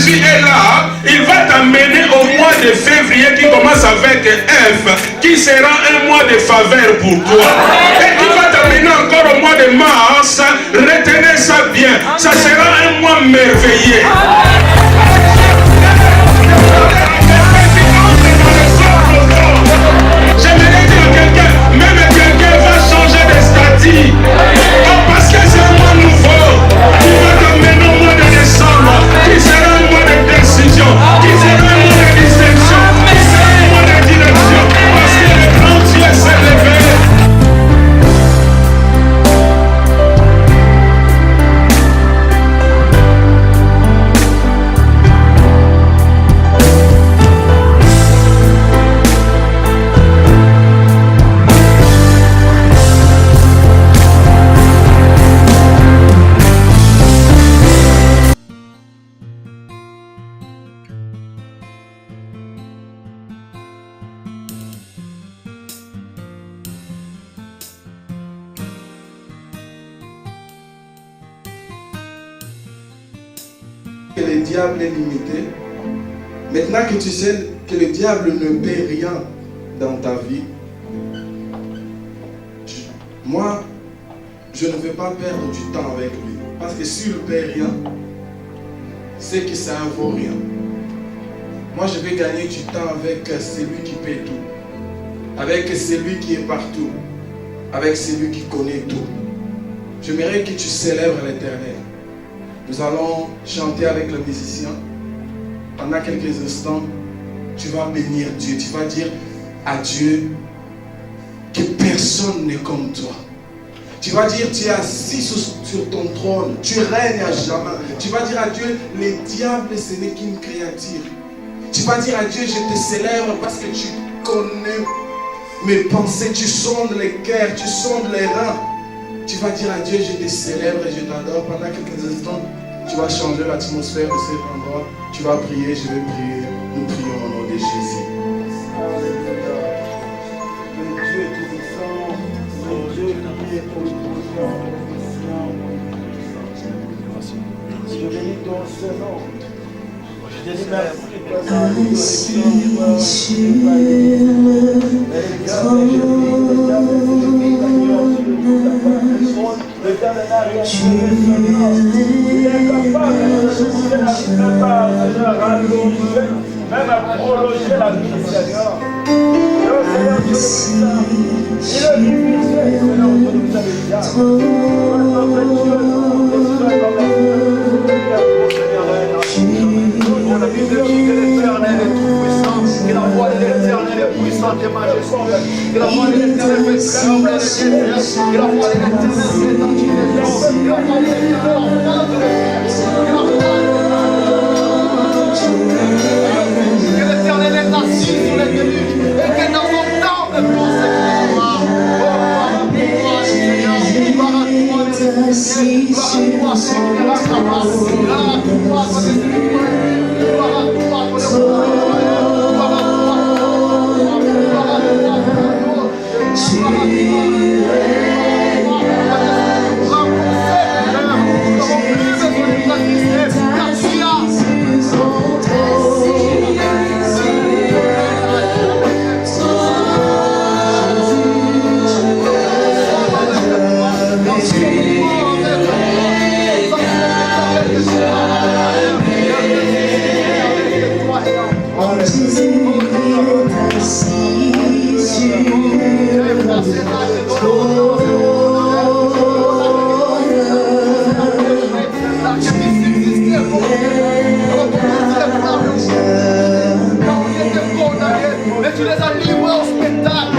Jésus est là, il va t'amener au mois de février qui commence avec F, qui sera un mois de faveur pour toi. Et qui va t'amener encore au mois de mars. Retenez ça bien, ça sera un mois merveilleux. J'aimerais dire à quelqu'un, même quelqu'un va changer de statut. Oh, parce que c'est un mois nouveau. Qui va t'amener au mois de décembre. Qui sera un mois de décision. Qui sera un mois de distinction. Qui sera un mois de direction. Parce que le grand Dieu s'est levé. Que le diable est limité. Maintenant que tu sais que le diable ne paie rien dans ta vie, moi, je ne vais pas perdre du temps avec lui. Parce que s'il ne paie rien, c'est que ça ne vaut rien. Moi, je vais gagner du temps avec celui qui paie tout. Avec celui qui est partout. Avec celui qui connaît tout. J'aimerais que tu célèbres l'Éternel. Nous allons chanter avec le musicien. Pendant quelques instants, tu vas bénir Dieu. Tu vas dire à Dieu que personne n'est comme toi. Tu vas dire, tu es assis sur ton trône. Tu règnes à jamais. Tu vas dire à Dieu, le diable, ce n'est qu'une créature. Tu vas dire à Dieu, je te célèbre parce que tu connais mes pensées. Tu sondes les cœurs, tu sondes les reins. Tu vas dire à Dieu, je te célèbre et je t'adore. Pendant quelques instants, tu vas changer l'atmosphère de cet endroit. Tu vas prier, je vais prier. Nous prions au nom de Jésus. Alléluia. Le Dieu tout-puissant, le Dieu qui est omniscient, je bénis ton Saint-Nom. Je dis merci pour ta même à prolonger la vie, Seigneur. Seigneur Dieu de puissance, il est difficile, Seigneur Dieu de puissance. La Bible dit que l'Éternel est tout puissant, que la voix de l'Éternel est puissante et majestueuse, que la voix de l'Éternel fait trembler les terres, que la voix de l'Éternel fait entier les gens, que la voix de l'Éternel entende les terres, que l'Éternel est assis sur les nues et que dans son temps de conséquence, tu les as livrés au spectacle.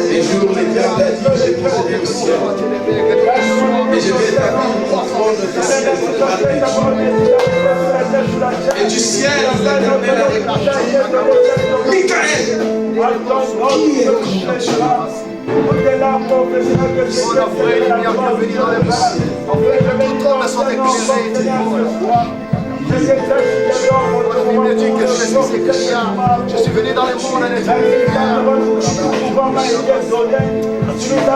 Les jours, le diable a dit que je monterai au ciel. Et je vais établir mon trône du ciel sur la terre. Et du ciel, l'Éternel a répondu, Michael, qui est contre toi? Je suis venu dans le monde en étant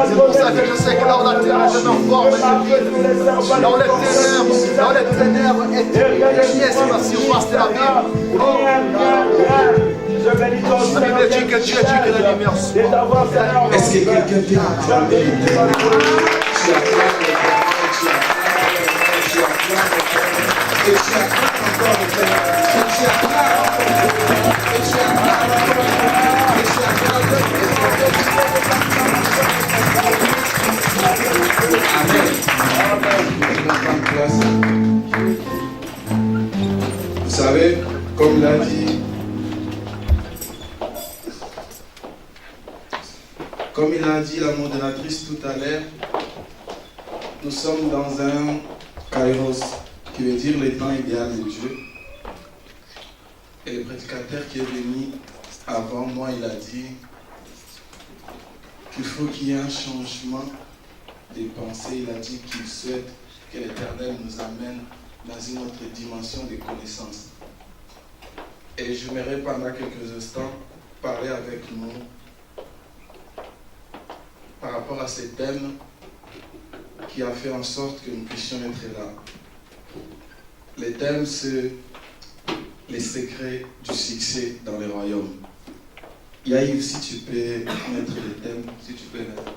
c'est pour ça que je sais que là où la terre je me forme, là où les ténèbres étaient sur la surface de la Bible. La Bible dit que Dieu dit que la lumière soit. Est-ce que quelqu'un peut acclamer l'éternel? Tu acclames l'éternel, tu acclames l'éternel, et tu acclames encore l'éternel, et tu acclames encore l'éternel, et tu acclames encore l'éternel, et tu acclames l'éternel. Amen. Vous savez, comme l'a dit, comme il a dit la modératrice tout à l'heure, nous sommes dans un kairos, qui veut dire le temps idéal de Dieu. Et le prédicateur qui est venu avant moi, il a dit qu'il faut qu'il y ait un changement des pensées. Il a dit qu'il souhaite que l'Éternel nous amène dans une autre dimension de connaissance. Et j'aimerais pendant quelques instants parler avec nous par rapport à ce thème qui a fait en sorte que nous puissions être là. Le thème, c'est les secrets du succès dans les royaumes. Yaïv, si tu peux mettre le thème, si tu peux mettre.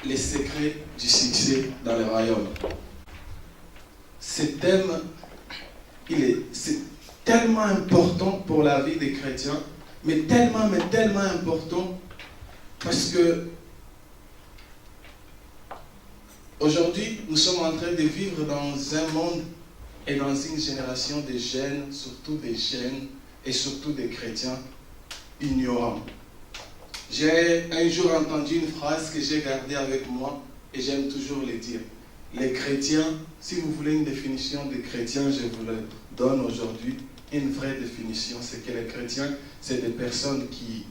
Les secrets du succès dans les royaumes. Ce thème, c'est tellement important pour la vie des chrétiens, mais tellement important parce que aujourd'hui, nous sommes en train de vivre dans un monde et dans une génération de jeunes, surtout des jeunes et surtout des chrétiens ignorants. J'ai un jour entendu une phrase que j'ai gardée avec moi et j'aime toujours le dire. Les chrétiens, si vous voulez une définition des chrétiens, je vous la donne aujourd'hui. Une vraie définition, c'est que les chrétiens, c'est des personnes qui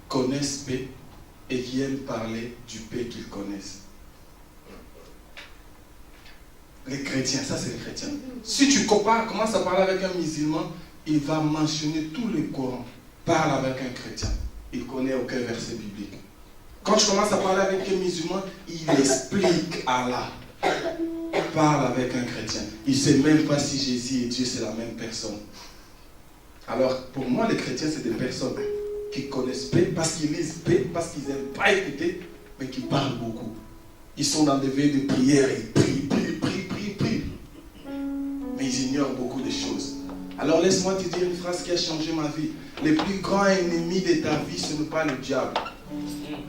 connaissent paix et qui aiment parler du paix qu'ils connaissent. Les chrétiens, ça c'est les chrétiens. Si tu commences à parler avec un musulman, il va mentionner tout le Coran. Parle avec un chrétien, il connaît aucun verset biblique. Quand tu commences à parler avec un musulman, il explique Allah. Parle avec un chrétien. Il ne sait même pas si Jésus et Dieu c'est la même personne. Alors pour moi, les chrétiens c'est des personnes qui connaissent paix parce qu'ils lisent paix, parce qu'ils n'aiment pas écouter, mais qui parlent beaucoup. Ils sont dans des veilles de prière, ils prient. Mais ils ignorent beaucoup de choses. Alors laisse-moi te dire une phrase qui a changé ma vie. Le plus grand ennemi de ta vie, ce n'est pas le diable.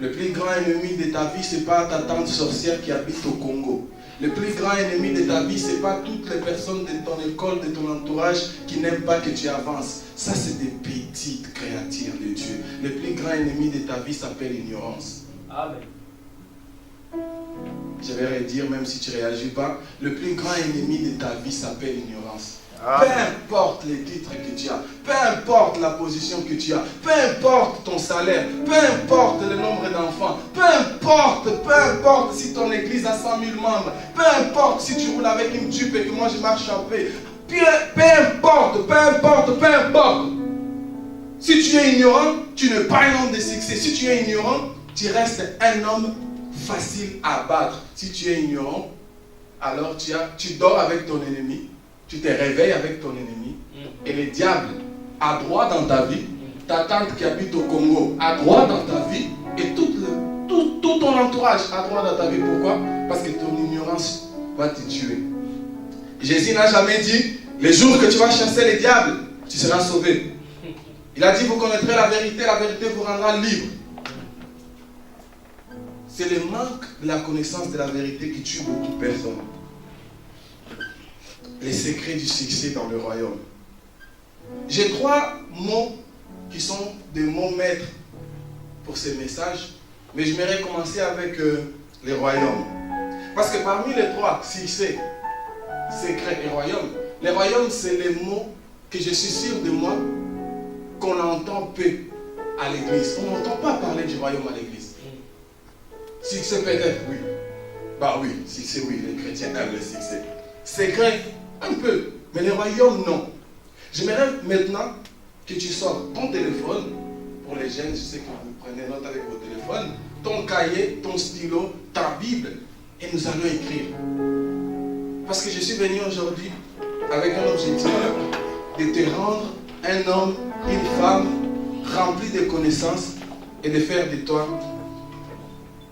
Le plus grand ennemi de ta vie, ce n'est pas ta tante sorcière qui habite au Congo. Le plus grand ennemi de ta vie, ce n'est pas toutes les personnes de ton école, de ton entourage qui n'aiment pas que tu avances. Ça, c'est des petites créatures de Dieu. Le plus grand ennemi de ta vie s'appelle l'ignorance. Amen. Je vais redire, même si tu ne réagis pas, le plus grand ennemi de ta vie s'appelle l'ignorance. Amen. Peu importe les titres que tu as, peu importe la position que tu as, peu importe ton salaire, peu importe le nombre d'enfants, peu importe si ton église a 100 000 membres, peu importe si tu roules avec une jupe et que moi je marche en paix, peu importe. Si tu es ignorant, tu n'es pas un homme de succès. Si tu es ignorant, tu restes un homme facile à battre. Si tu es ignorant, alors tu dors avec ton ennemi, tu te réveilles avec ton ennemi, et le diable a droit dans ta vie, ta tante qui habite au Congo a droit dans ta vie, et tout ton entourage a droit dans ta vie. Pourquoi? Parce que ton ignorance va te tuer. Jésus n'a jamais dit, le jour que tu vas chasser le diable, tu seras sauvé. Il a dit, vous connaîtrez la vérité vous rendra libre. C'est le manque de la connaissance de la vérité qui tue beaucoup de personnes. Les secrets du succès dans le royaume. J'ai 3 mots qui sont des mots maîtres pour ces messages. Mais j'aimerais commencer avec les royaumes. Parce que parmi les trois, succès, secret et royaume, les royaumes, c'est les mots que je suis sûr de moi qu'on entend peu à l'église. On n'entend pas parler du royaume à l'église. Succès peut-être, oui. Bah oui, succès, oui, les chrétiens aiment le succès. Secret, un peu. Mais les royaumes, non. J'aimerais maintenant que tu sortes ton téléphone. Pour les jeunes, je sais que vous prenez note avec vos téléphones. Ton cahier, ton stylo, ta Bible. Et nous allons écrire. Parce que je suis venu aujourd'hui avec un objectif de te rendre un homme, une femme rempli de connaissances et de faire de toi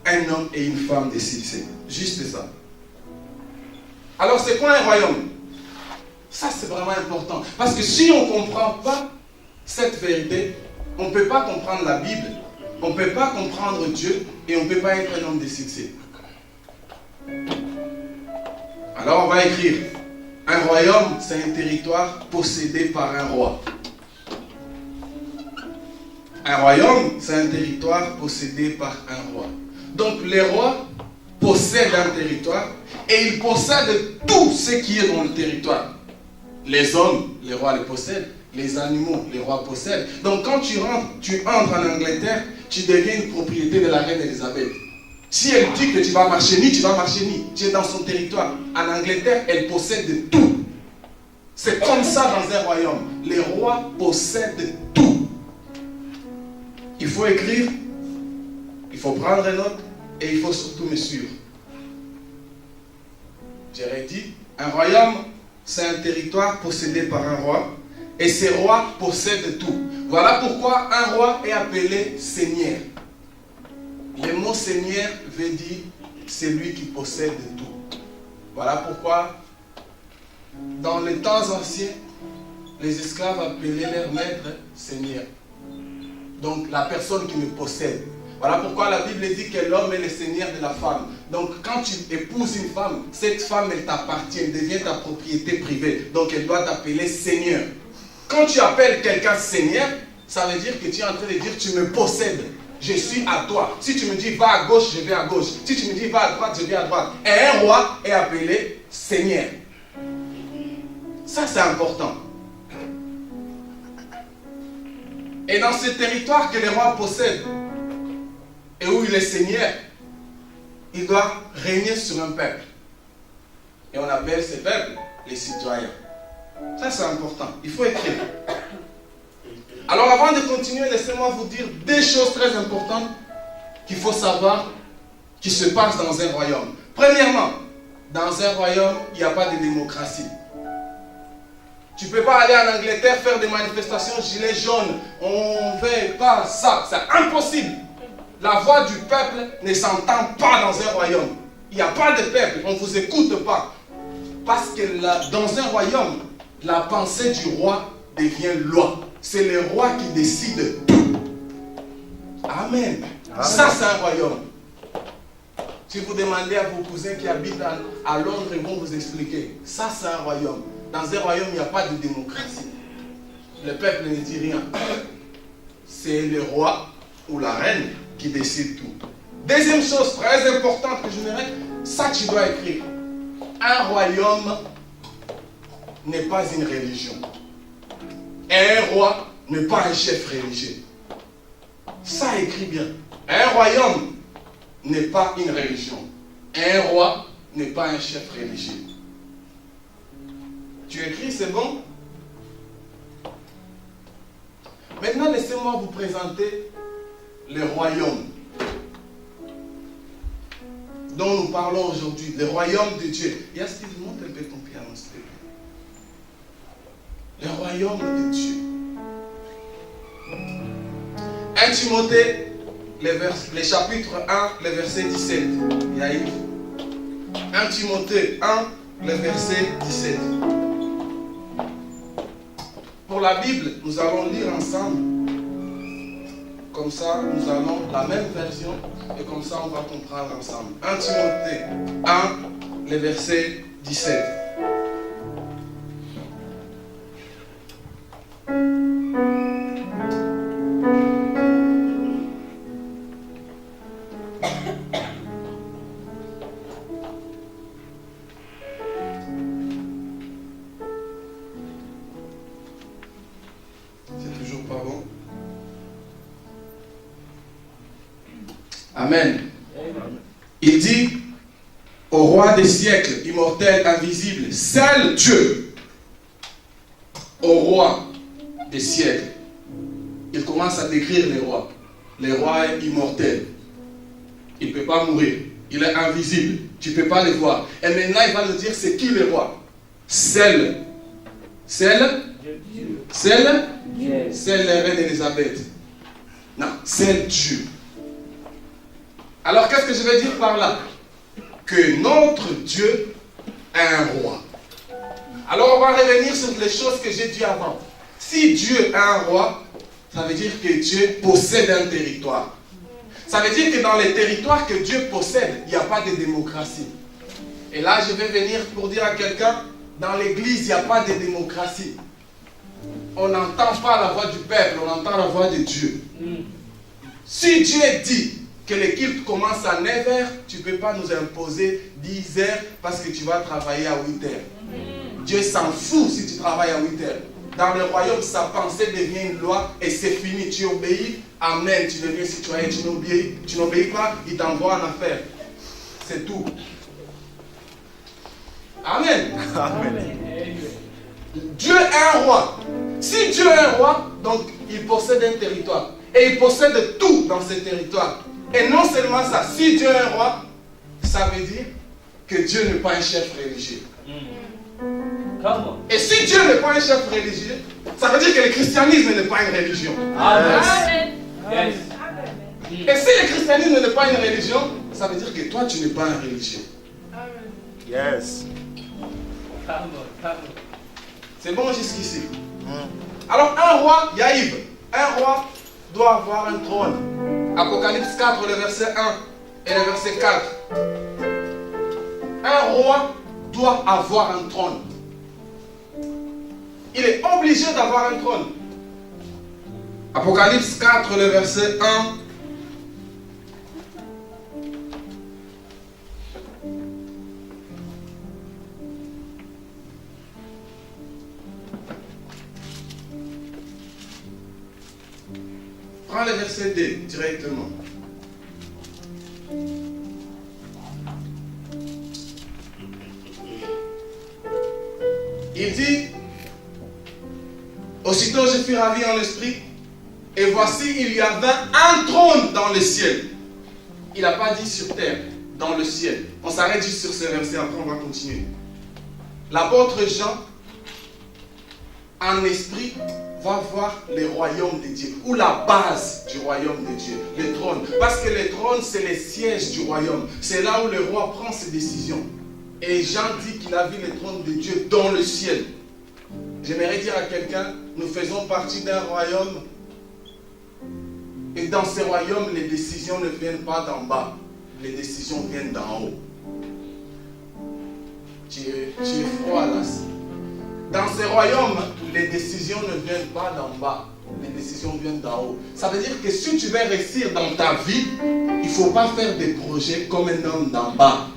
un homme et une femme de succès. Juste ça. Alors c'est quoi un royaume? Ça c'est vraiment important. Parce que si on ne comprend pas cette vérité, on ne peut pas comprendre la Bible, on ne peut pas comprendre Dieu et on ne peut pas être un homme de succès. Alors on va écrire. Un royaume, c'est un territoire possédé par un roi. Un royaume, c'est un territoire possédé par un roi. Donc les rois possèdent un territoire et ils possèdent tout ce qui est dans le territoire. Les hommes, les rois les possèdent. Les animaux, les rois possèdent. Donc quand tu entres en Angleterre, tu deviens une propriété de la reine Elisabeth. Si elle dit que tu vas marcher ni, tu vas marcher ni. Tu es dans son territoire. En Angleterre, elle possède tout. C'est comme ça dans un royaume. Les rois possèdent tout. Il faut écrire, il faut prendre note et il faut surtout me suivre. J'ai dit, un royaume, c'est un territoire possédé par un roi et ces rois possèdent tout. Voilà pourquoi un roi est appelé seigneur. Le mot seigneur veut dire celui qui possède tout. Voilà pourquoi dans les temps anciens, les esclaves appelaient leur maître seigneur. Donc la personne qui me possède. Voilà pourquoi la Bible dit que l'homme est le seigneur de la femme. Donc quand tu épouses une femme, cette femme elle t'appartient, elle devient ta propriété privée. Donc elle doit t'appeler seigneur. Quand tu appelles quelqu'un seigneur, ça veut dire que tu es en train de dire tu me possèdes. Je suis à toi. Si tu me dis va à gauche, je vais à gauche. Si tu me dis va à droite, je vais à droite. Et un roi est appelé seigneur. Ça c'est important. Et dans ce territoire que les rois possèdent, et où il est seigneur, il doit régner sur un peuple. Et on appelle ce peuple les citoyens. Ça c'est important. Il faut écrire. Alors avant de continuer, laissez-moi vous dire des choses très importantes qu'il faut savoir qui se passent dans un royaume. Premièrement, dans un royaume, il n'y a pas de démocratie. Tu ne peux pas aller en Angleterre faire des manifestations gilets jaunes. On ne fait pas ça. C'est impossible. La voix du peuple ne s'entend pas dans un royaume. Il n'y a pas de peuple. On ne vous écoute pas. Parce que dans un royaume, la pensée du roi devient loi. C'est le roi qui décide tout. Amen. Ça, c'est un royaume. Si vous demandez à vos cousins qui habitent à Londres, ils vont vous expliquer. Ça, c'est un royaume. Dans un royaume, il n'y a pas de démocratie. Le peuple ne dit rien. C'est le roi ou la reine qui décide tout. Deuxième chose très importante que je dirais, ça tu dois écrire. Un royaume n'est pas une religion. Et un roi n'est pas un chef religieux. Ça écrit bien. Un royaume n'est pas une religion. Un roi n'est pas un chef religieux. Tu écris, c'est bon? Maintenant, laissez-moi vous présenter le royaume dont nous parlons aujourd'hui, le royaume de Dieu. Et est-ce qu'il monte un peu ton piano, s'il te plaît? Le royaume de Dieu. 1 Timothée, le chapitre 1, le verset 17. Yaïf. 1 Timothée 1, le verset 17. Pour la Bible, nous allons lire ensemble. Comme ça, nous allons la même version et comme ça, on va comprendre ensemble. 1 Timothée 1, le verset 17. Amen. Il dit au roi des siècles, immortel, invisible, seul Dieu, au roi des siècles. Il commence à décrire les rois. Le roi est immortel. Il ne peut pas mourir. Il est invisible. Tu ne peux pas le voir. Et maintenant, il va nous dire c'est qui le roi? Celle. Celle la reine Élisabeth. Non, c'est Dieu. Alors, qu'est-ce que je veux dire par là? Que notre Dieu est un roi. Alors, on va revenir sur les choses que j'ai dit avant. Si Dieu est un roi, ça veut dire que Dieu possède un territoire. Ça veut dire que dans les territoires que Dieu possède, il n'y a pas de démocratie. Et là, je vais venir pour dire à quelqu'un, dans l'église, il n'y a pas de démocratie. On n'entend pas la voix du peuple, on entend la voix de Dieu. Si Dieu dit que le culte commence à 9h, tu ne peux pas nous imposer 10h parce que tu vas travailler à 8h. Dieu s'en fout si tu travailles à 8h. Dans le royaume, sa pensée devient une loi et c'est fini. Tu obéis, amen, tu deviens citoyen. Tu n'obéis pas, il t'envoie en affaire. C'est tout. Amen. Amen. Dieu est un roi. Si Dieu est un roi, donc il possède un territoire. Et il possède tout dans ce territoire. Et non seulement ça, si Dieu est un roi, ça veut dire que Dieu n'est pas un chef religieux. Et si Dieu n'est pas un chef religieux, ça veut dire que le christianisme n'est pas une religion. Amen. Yes. Et si le christianisme n'est pas une religion, ça veut dire que toi tu n'es pas un religieux. Yes. C'est bon jusqu'ici. Alors un roi, Yaïb, un roi doit avoir un trône. Apocalypse 4, le verset 1 et le verset 4. Un roi doit avoir un trône. Il est obligé d'avoir un trône. Apocalypse 4, le verset 1. Prends le verset 2 directement. Il dit, aussitôt je fus ravi en esprit, et voici il y avait un trône dans le ciel. Il n'a pas dit sur terre, dans le ciel. On s'arrête juste sur ce verset, après on va continuer. L'apôtre Jean, en esprit, va voir le royaume de Dieu, ou la base du royaume de Dieu, le trône. Parce que le trône, c'est le siège du royaume. C'est là où le roi prend ses décisions. Et Jean dit qu'il a vu le trône de Dieu dans le ciel. J'aimerais dire à quelqu'un, nous faisons partie d'un royaume. Et dans ce royaume, les décisions ne viennent pas d'en bas. Les décisions viennent d'en haut. Tu es froid là. Dans ce royaume, les décisions ne viennent pas d'en bas. Les décisions viennent d'en haut. Ça veut dire que si tu veux réussir dans ta vie, il ne faut pas faire des projets comme un homme d'en bas.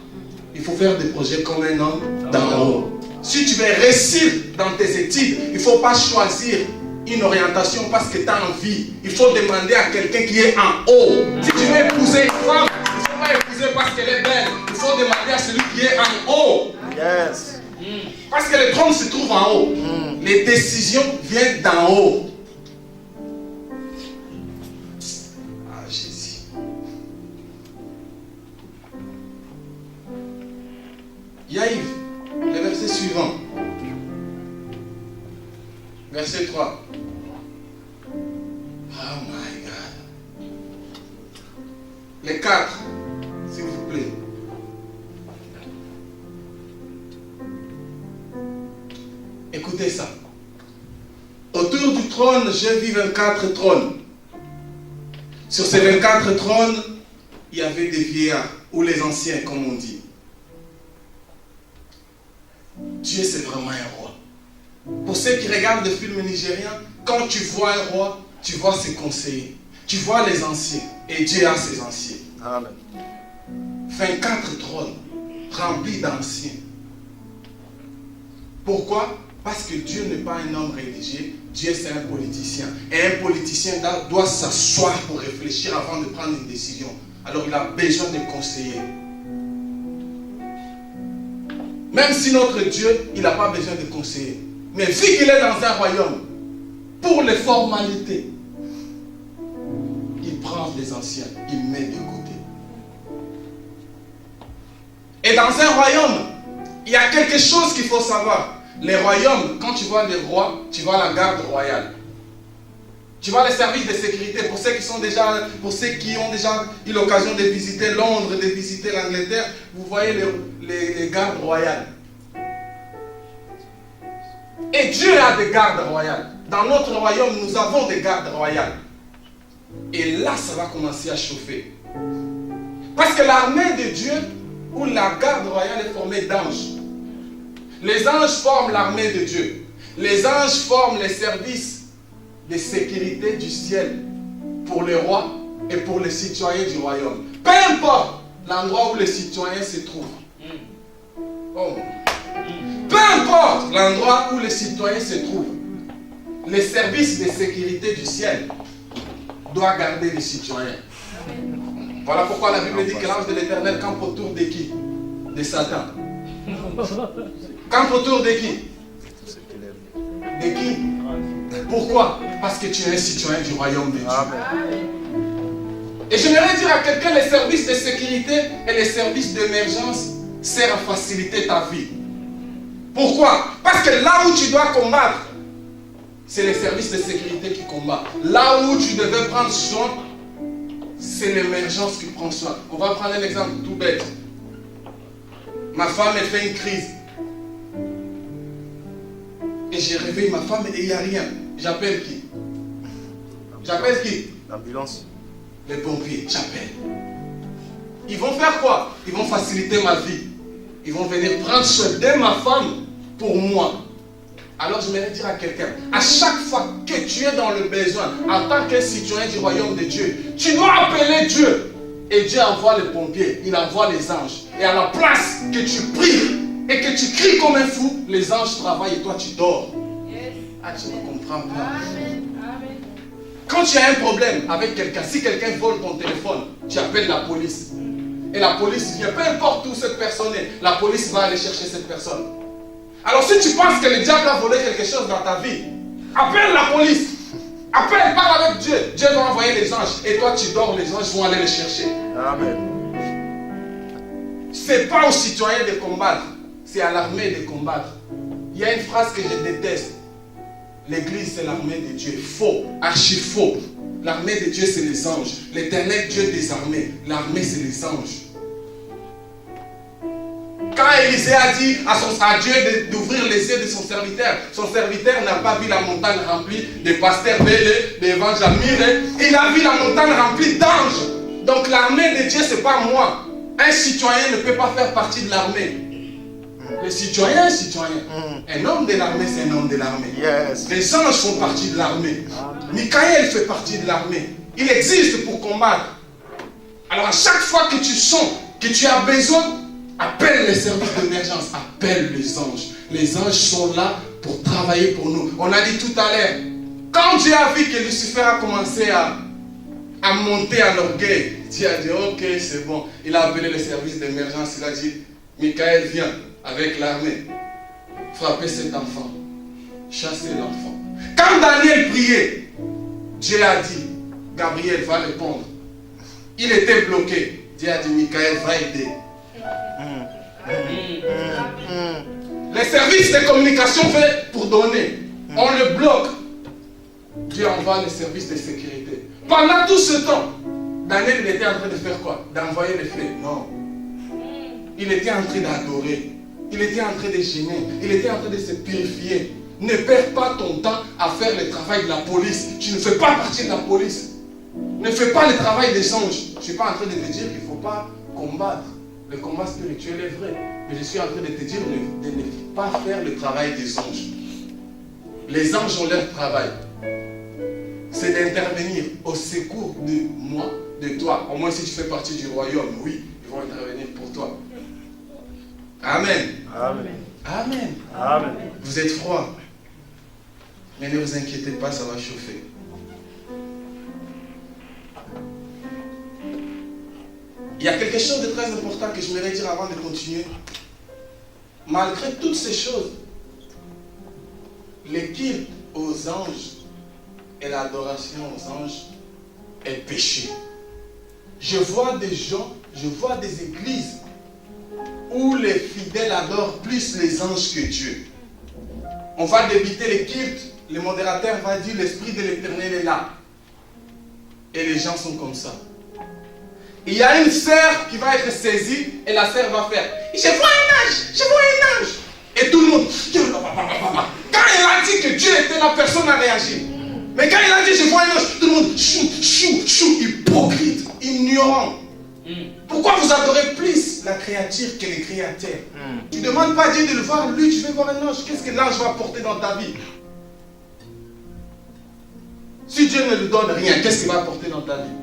Il faut faire des projets comme un homme d'en haut. Si tu veux réussir dans tes études, il ne faut pas choisir une orientation parce que tu as envie. Il faut demander à quelqu'un qui est en haut. Si tu veux épouser une femme, il ne faut pas épouser parce qu'elle est belle. Il faut demander à celui qui est en haut. Yes. Parce que le trône se trouve en haut. Les décisions viennent d'en haut. Ah, Jésus. Yaïv, le verset suivant. Verset 3. Oh my God. Les 4, s'il vous plaît. Écoutez ça. Autour du trône, j'ai vu 24 trônes. Sur ces 24 trônes, il y avait des vieillards, ou les anciens, comme on dit. Dieu, c'est vraiment un roi. Pour ceux qui regardent des films nigériens, quand tu vois un roi, tu vois ses conseillers. Tu vois les anciens. Et Dieu a ses anciens. Amen. 24 trônes remplis d'anciens. Pourquoi? Parce que Dieu n'est pas un homme religieux. Dieu, c'est un politicien. Et un politicien doit s'asseoir pour réfléchir avant de prendre une décision. alors il a besoin de conseillers. Même si notre Dieu, il n'a pas besoin de conseillers. Mais vu qu'il est dans un royaume, pour les formalités, il prend les anciens, il met de côté. Et dans un royaume, il y a quelque chose qu'il faut savoir. Les royaumes, quand tu vois les rois, tu vois la garde royale. Tu vois les services de sécurité, pour ceux qui ont déjà eu l'occasion de visiter Londres, de visiter l'Angleterre, vous voyez les gardes royales. Et Dieu a des gardes royales. Dans notre royaume, nous avons des gardes royales. Et là, ça va commencer à chauffer. Parce que l'armée de Dieu, ou la garde royale, est formée d'anges. Les anges forment l'armée de Dieu. Les anges forment les services de sécurité du ciel pour les rois et pour les citoyens du royaume. Peu importe l'endroit où les citoyens se trouvent. Oh. Peu importe l'endroit où les citoyens se trouvent, les services de sécurité du ciel doivent garder les citoyens. Voilà pourquoi la Bible dit que l'ange de l'Éternel campe autour de qui? De Satan. Campe autour de qui? De qui? Pourquoi? Parce que tu es un citoyen du royaume de Dieu. Et j'aimerais dire à quelqu'un, les services de sécurité et les services d'émergence servent à faciliter ta vie. Pourquoi? Parce que là où tu dois combattre, c'est les services de sécurité qui combattent. Là où tu devais prendre soin, c'est l'émergence qui prend soin. On va prendre un exemple tout bête. Ma femme, elle fait une crise. Et j'ai réveillé ma femme et il n'y a rien. J'appelle qui? J'appelle qui? L'ambulance. Les pompiers, j'appelle. Ils vont faire quoi? Ils vont faciliter ma vie. Ils vont venir prendre soin de ma femme pour moi. Alors je vais dire à quelqu'un, à chaque fois que tu es dans le besoin, en tant que citoyen du royaume de Dieu, tu dois appeler Dieu. Et Dieu envoie les pompiers, il envoie les anges. Et à la place que tu pries et que tu cries comme un fou, les anges travaillent et toi tu dors. Ah, tu ne comprends pas. Quand tu as un problème avec quelqu'un, si quelqu'un vole ton téléphone, tu appelles la police. Et la police vient, peu importe où cette personne est, la police va aller chercher cette personne. Alors si tu penses que le diable a volé quelque chose dans ta vie, appelle la police. Appelle, parle avec Dieu. Dieu va envoyer les anges. Et toi tu dors, les anges vont aller les chercher. Amen. C'est pas aux citoyens de combattre, c'est à l'armée de combattre. Il y a une phrase que je déteste. L'église c'est l'armée de Dieu. Faux, archi faux. L'armée de Dieu c'est les anges. L'éternel Dieu des armées. L'armée c'est les anges. Quand Élisée a dit à Dieu d'ouvrir les yeux de son serviteur n'a pas vu la montagne remplie de pasteurs bêlés, d'évangélistes Amire. Il a vu la montagne remplie d'anges. Donc l'armée de Dieu, ce n'est pas moi. Un citoyen ne peut pas faire partie de l'armée. Le citoyen est un citoyen. Un homme de l'armée, c'est un homme de l'armée. Yes. Les anges font partie de l'armée. Michael fait partie de l'armée. Il existe pour combattre. Alors à chaque fois que tu sens que tu as besoin, appelle les services d'émergence, appelle les anges. Les anges sont là pour travailler pour nous. On a dit tout à l'heure, quand Dieu a vu que Lucifer a commencé à monter en orgueil, Dieu a dit ok, c'est bon. Il a appelé les services d'émergence, il a dit Michael vient avec l'armée, frapper cet enfant, chasser l'enfant. Quand Daniel priait, Dieu a dit Gabriel va répondre. Il était bloqué. Dieu a dit Michael va aider. Les services de communication faits pour donner, on le bloque. Dieu envoie les services de sécurité. Pendant tout ce temps, Daniel il était en train de faire quoi? D'envoyer les flèches? Non. Il était en train d'adorer. Il était en train de gêner. Il était en train de se purifier. Ne perds pas ton temps à faire le travail de la police. Tu ne fais pas partie de la police. Ne fais pas le travail des anges. Je ne suis pas en train de te dire qu'il ne faut pas combattre. Le combat spirituel est vrai. Mais je suis en train de te dire de ne pas faire le travail des anges. Les anges ont leur travail. C'est d'intervenir au secours de moi, de toi. Au moins si tu fais partie du royaume, oui, ils vont intervenir pour toi. Amen. Amen. Amen. Amen. Vous êtes froid. Mais ne vous inquiétez pas, ça va chauffer. y a quelque chose de très important que je voudrais dire avant de continuer. Malgré toutes ces choses, le culte aux anges et l'adoration aux anges est péché. Je vois des gens, je vois des églises où les fidèles adorent plus les anges que Dieu. On va débuter les cultes, le modérateur va dire l'Esprit de l'Éternel est là. Et les gens sont comme ça. Il y a une sœur qui va être saisie et la sœur va faire je vois un ange, je vois un ange. Et tout le monde, quand elle a dit que Dieu était là, personne n'a réagi. Mais quand il a dit je vois un ange, tout le monde chou, hypocrite, ignorant. Pourquoi vous adorez plus la créature que les créateurs? Tu ne demandes pas à Dieu de le voir, lui tu veux voir un ange. Qu'est-ce que l'ange va apporter dans ta vie? Si Dieu ne lui donne rien, qu'est-ce qu'il va apporter dans ta vie?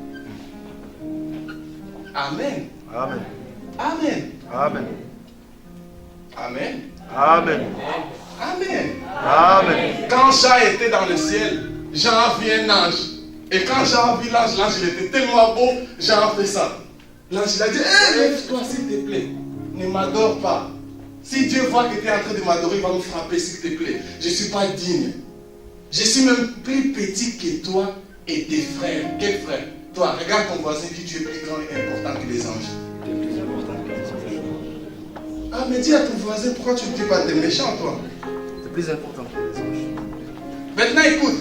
Amen. Amen. Amen. Amen. Amen. Amen. Amen. Amen. Quand Jean était dans le ciel, Jean a vu un ange. Et quand Jean a vu l'ange, l'ange il était tellement beau, Jean a fait ça. L'ange il a dit, lève-toi s'il te plaît, ne m'adore pas. Si Dieu voit que tu es en train de m'adorer, il va me frapper s'il te plaît. Je ne suis pas digne. Je suis même plus petit que toi et tes frères. Quel frère? Toi, regarde ton voisin, dis tu es plus grand et important que les anges. Tu es plus important que les anges. Ah, mais dis à ton voisin, pourquoi tu ne dis pas t'es méchant, toi? C'est plus important que les anges. Maintenant, écoute.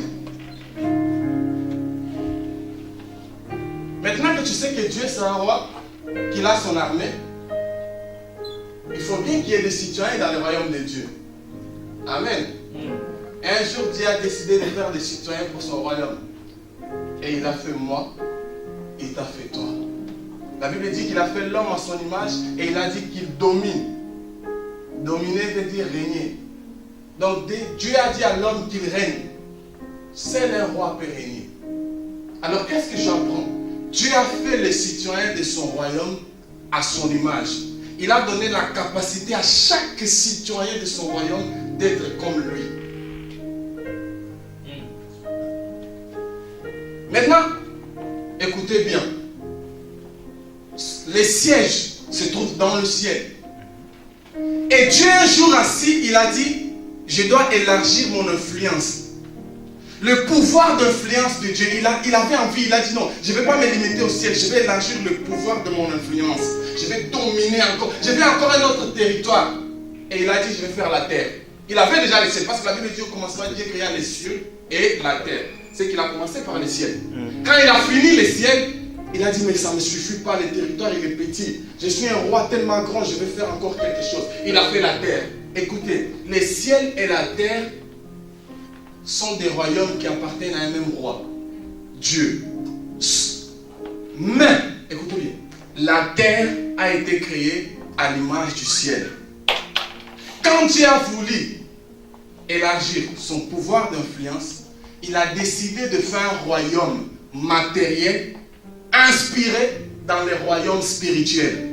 Maintenant que tu sais que Dieu c'est un roi, qu'il a son armée, il faut bien qu'il y ait des citoyens dans le royaume de Dieu. Amen. Un jour, Dieu a décidé de faire des citoyens pour son royaume. Et il a fait moi, il t'a fait toi. La Bible dit qu'il a fait l'homme à son image et il a dit qu'il domine. Dominer veut dire régner. Donc Dieu a dit à l'homme qu'il règne. Seul un roi peut régner. Alors qu'est-ce que j'apprends? Dieu a fait les citoyens de son royaume à son image. Il a donné la capacité à chaque citoyen de son royaume d'être comme lui. Maintenant, écoutez bien. Les sièges se trouvent dans le ciel. Et Dieu un jour assis, il a dit, je dois élargir mon influence. Le pouvoir d'influence de Dieu, il avait envie, il a dit non, je ne vais pas me limiter au ciel, je vais élargir le pouvoir de mon influence. Je vais dominer encore, je vais encore un autre territoire. Et il a dit, je vais faire la terre. Il avait déjà les ciels, parce que la Bible dit au commencement, Dieu créa les cieux et la terre. C'est qu'il a commencé par les ciels. Quand il a fini les ciels, il a dit, mais ça ne me suffit pas, le territoire il est petit. Je suis un roi tellement grand, je vais faire encore quelque chose. Il a fait la terre. Écoutez, les ciels et la terre sont des royaumes qui appartiennent à un même roi, Dieu. Mais, écoutez bien, la terre a été créée à l'image du ciel. Quand Dieu a voulu élargir son pouvoir d'influence, il a décidé de faire un royaume matériel inspiré dans les royaumes spirituels.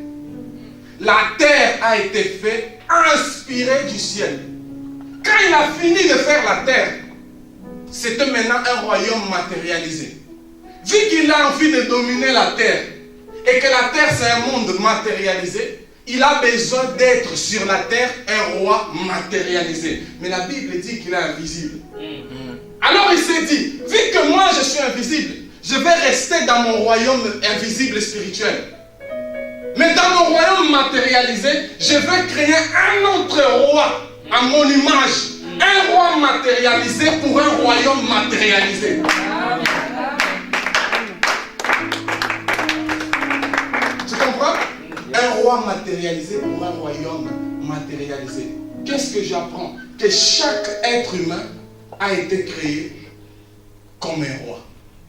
La terre a été faite inspirée du ciel. Quand il a fini de faire la terre, c'était maintenant un royaume matérialisé. Vu qu'il a envie de dominer la terre et que la terre c'est un monde matérialisé, il a besoin d'être sur la terre un roi matérialisé. Mais la Bible dit qu'il est invisible. Alors il s'est dit, vu que moi je suis invisible, je vais rester dans mon royaume invisible spirituel. Mais dans mon royaume matérialisé, je vais créer un autre roi à mon image. Un roi matérialisé pour un royaume matérialisé. Tu comprends? Un roi matérialisé pour un royaume matérialisé. Qu'est-ce que j'apprends? Que chaque être humain a été créé comme un roi,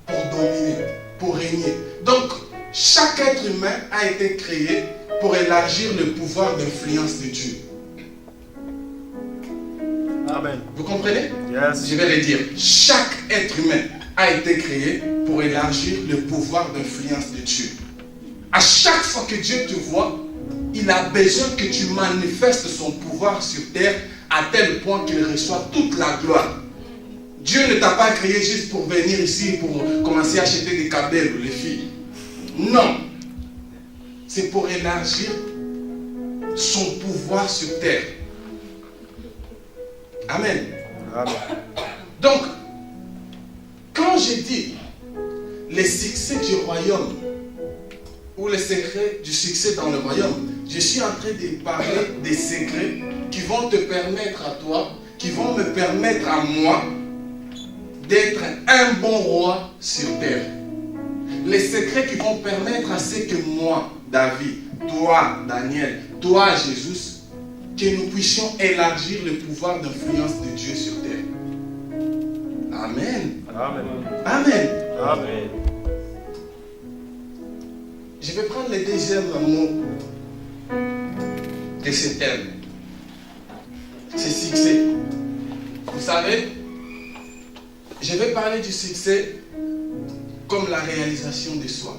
pour dominer, pour régner. Donc, chaque être humain a été créé pour élargir le pouvoir d'influence de Dieu. Amen. Vous comprenez? Yes. Je vais le dire. Chaque être humain a été créé pour élargir le pouvoir d'influence de Dieu. À chaque fois que Dieu te voit, il a besoin que tu manifestes son pouvoir sur terre à tel point qu'il reçoit toute la gloire. Dieu ne t'a pas créé juste pour venir ici pour commencer à acheter des cabelles ou les filles. Non. c'est pour élargir son pouvoir sur terre. Amen. Amen. Donc, quand j'ai dit les succès du royaume, ou les secrets du succès dans le royaume, je suis en train de parler des secrets qui vont te permettre à toi, qui vont me permettre à moi d'être un bon roi sur terre. Les secrets qui vont permettre à ce que moi, David, toi, Daniel, toi, Jésus, que nous puissions élargir le pouvoir d'influence de Dieu sur terre. Amen. Amen. Amen. Amen. Je vais prendre le deuxième mot de ce terme. C'est succès. Vous savez, je vais parler du succès comme la réalisation de soi.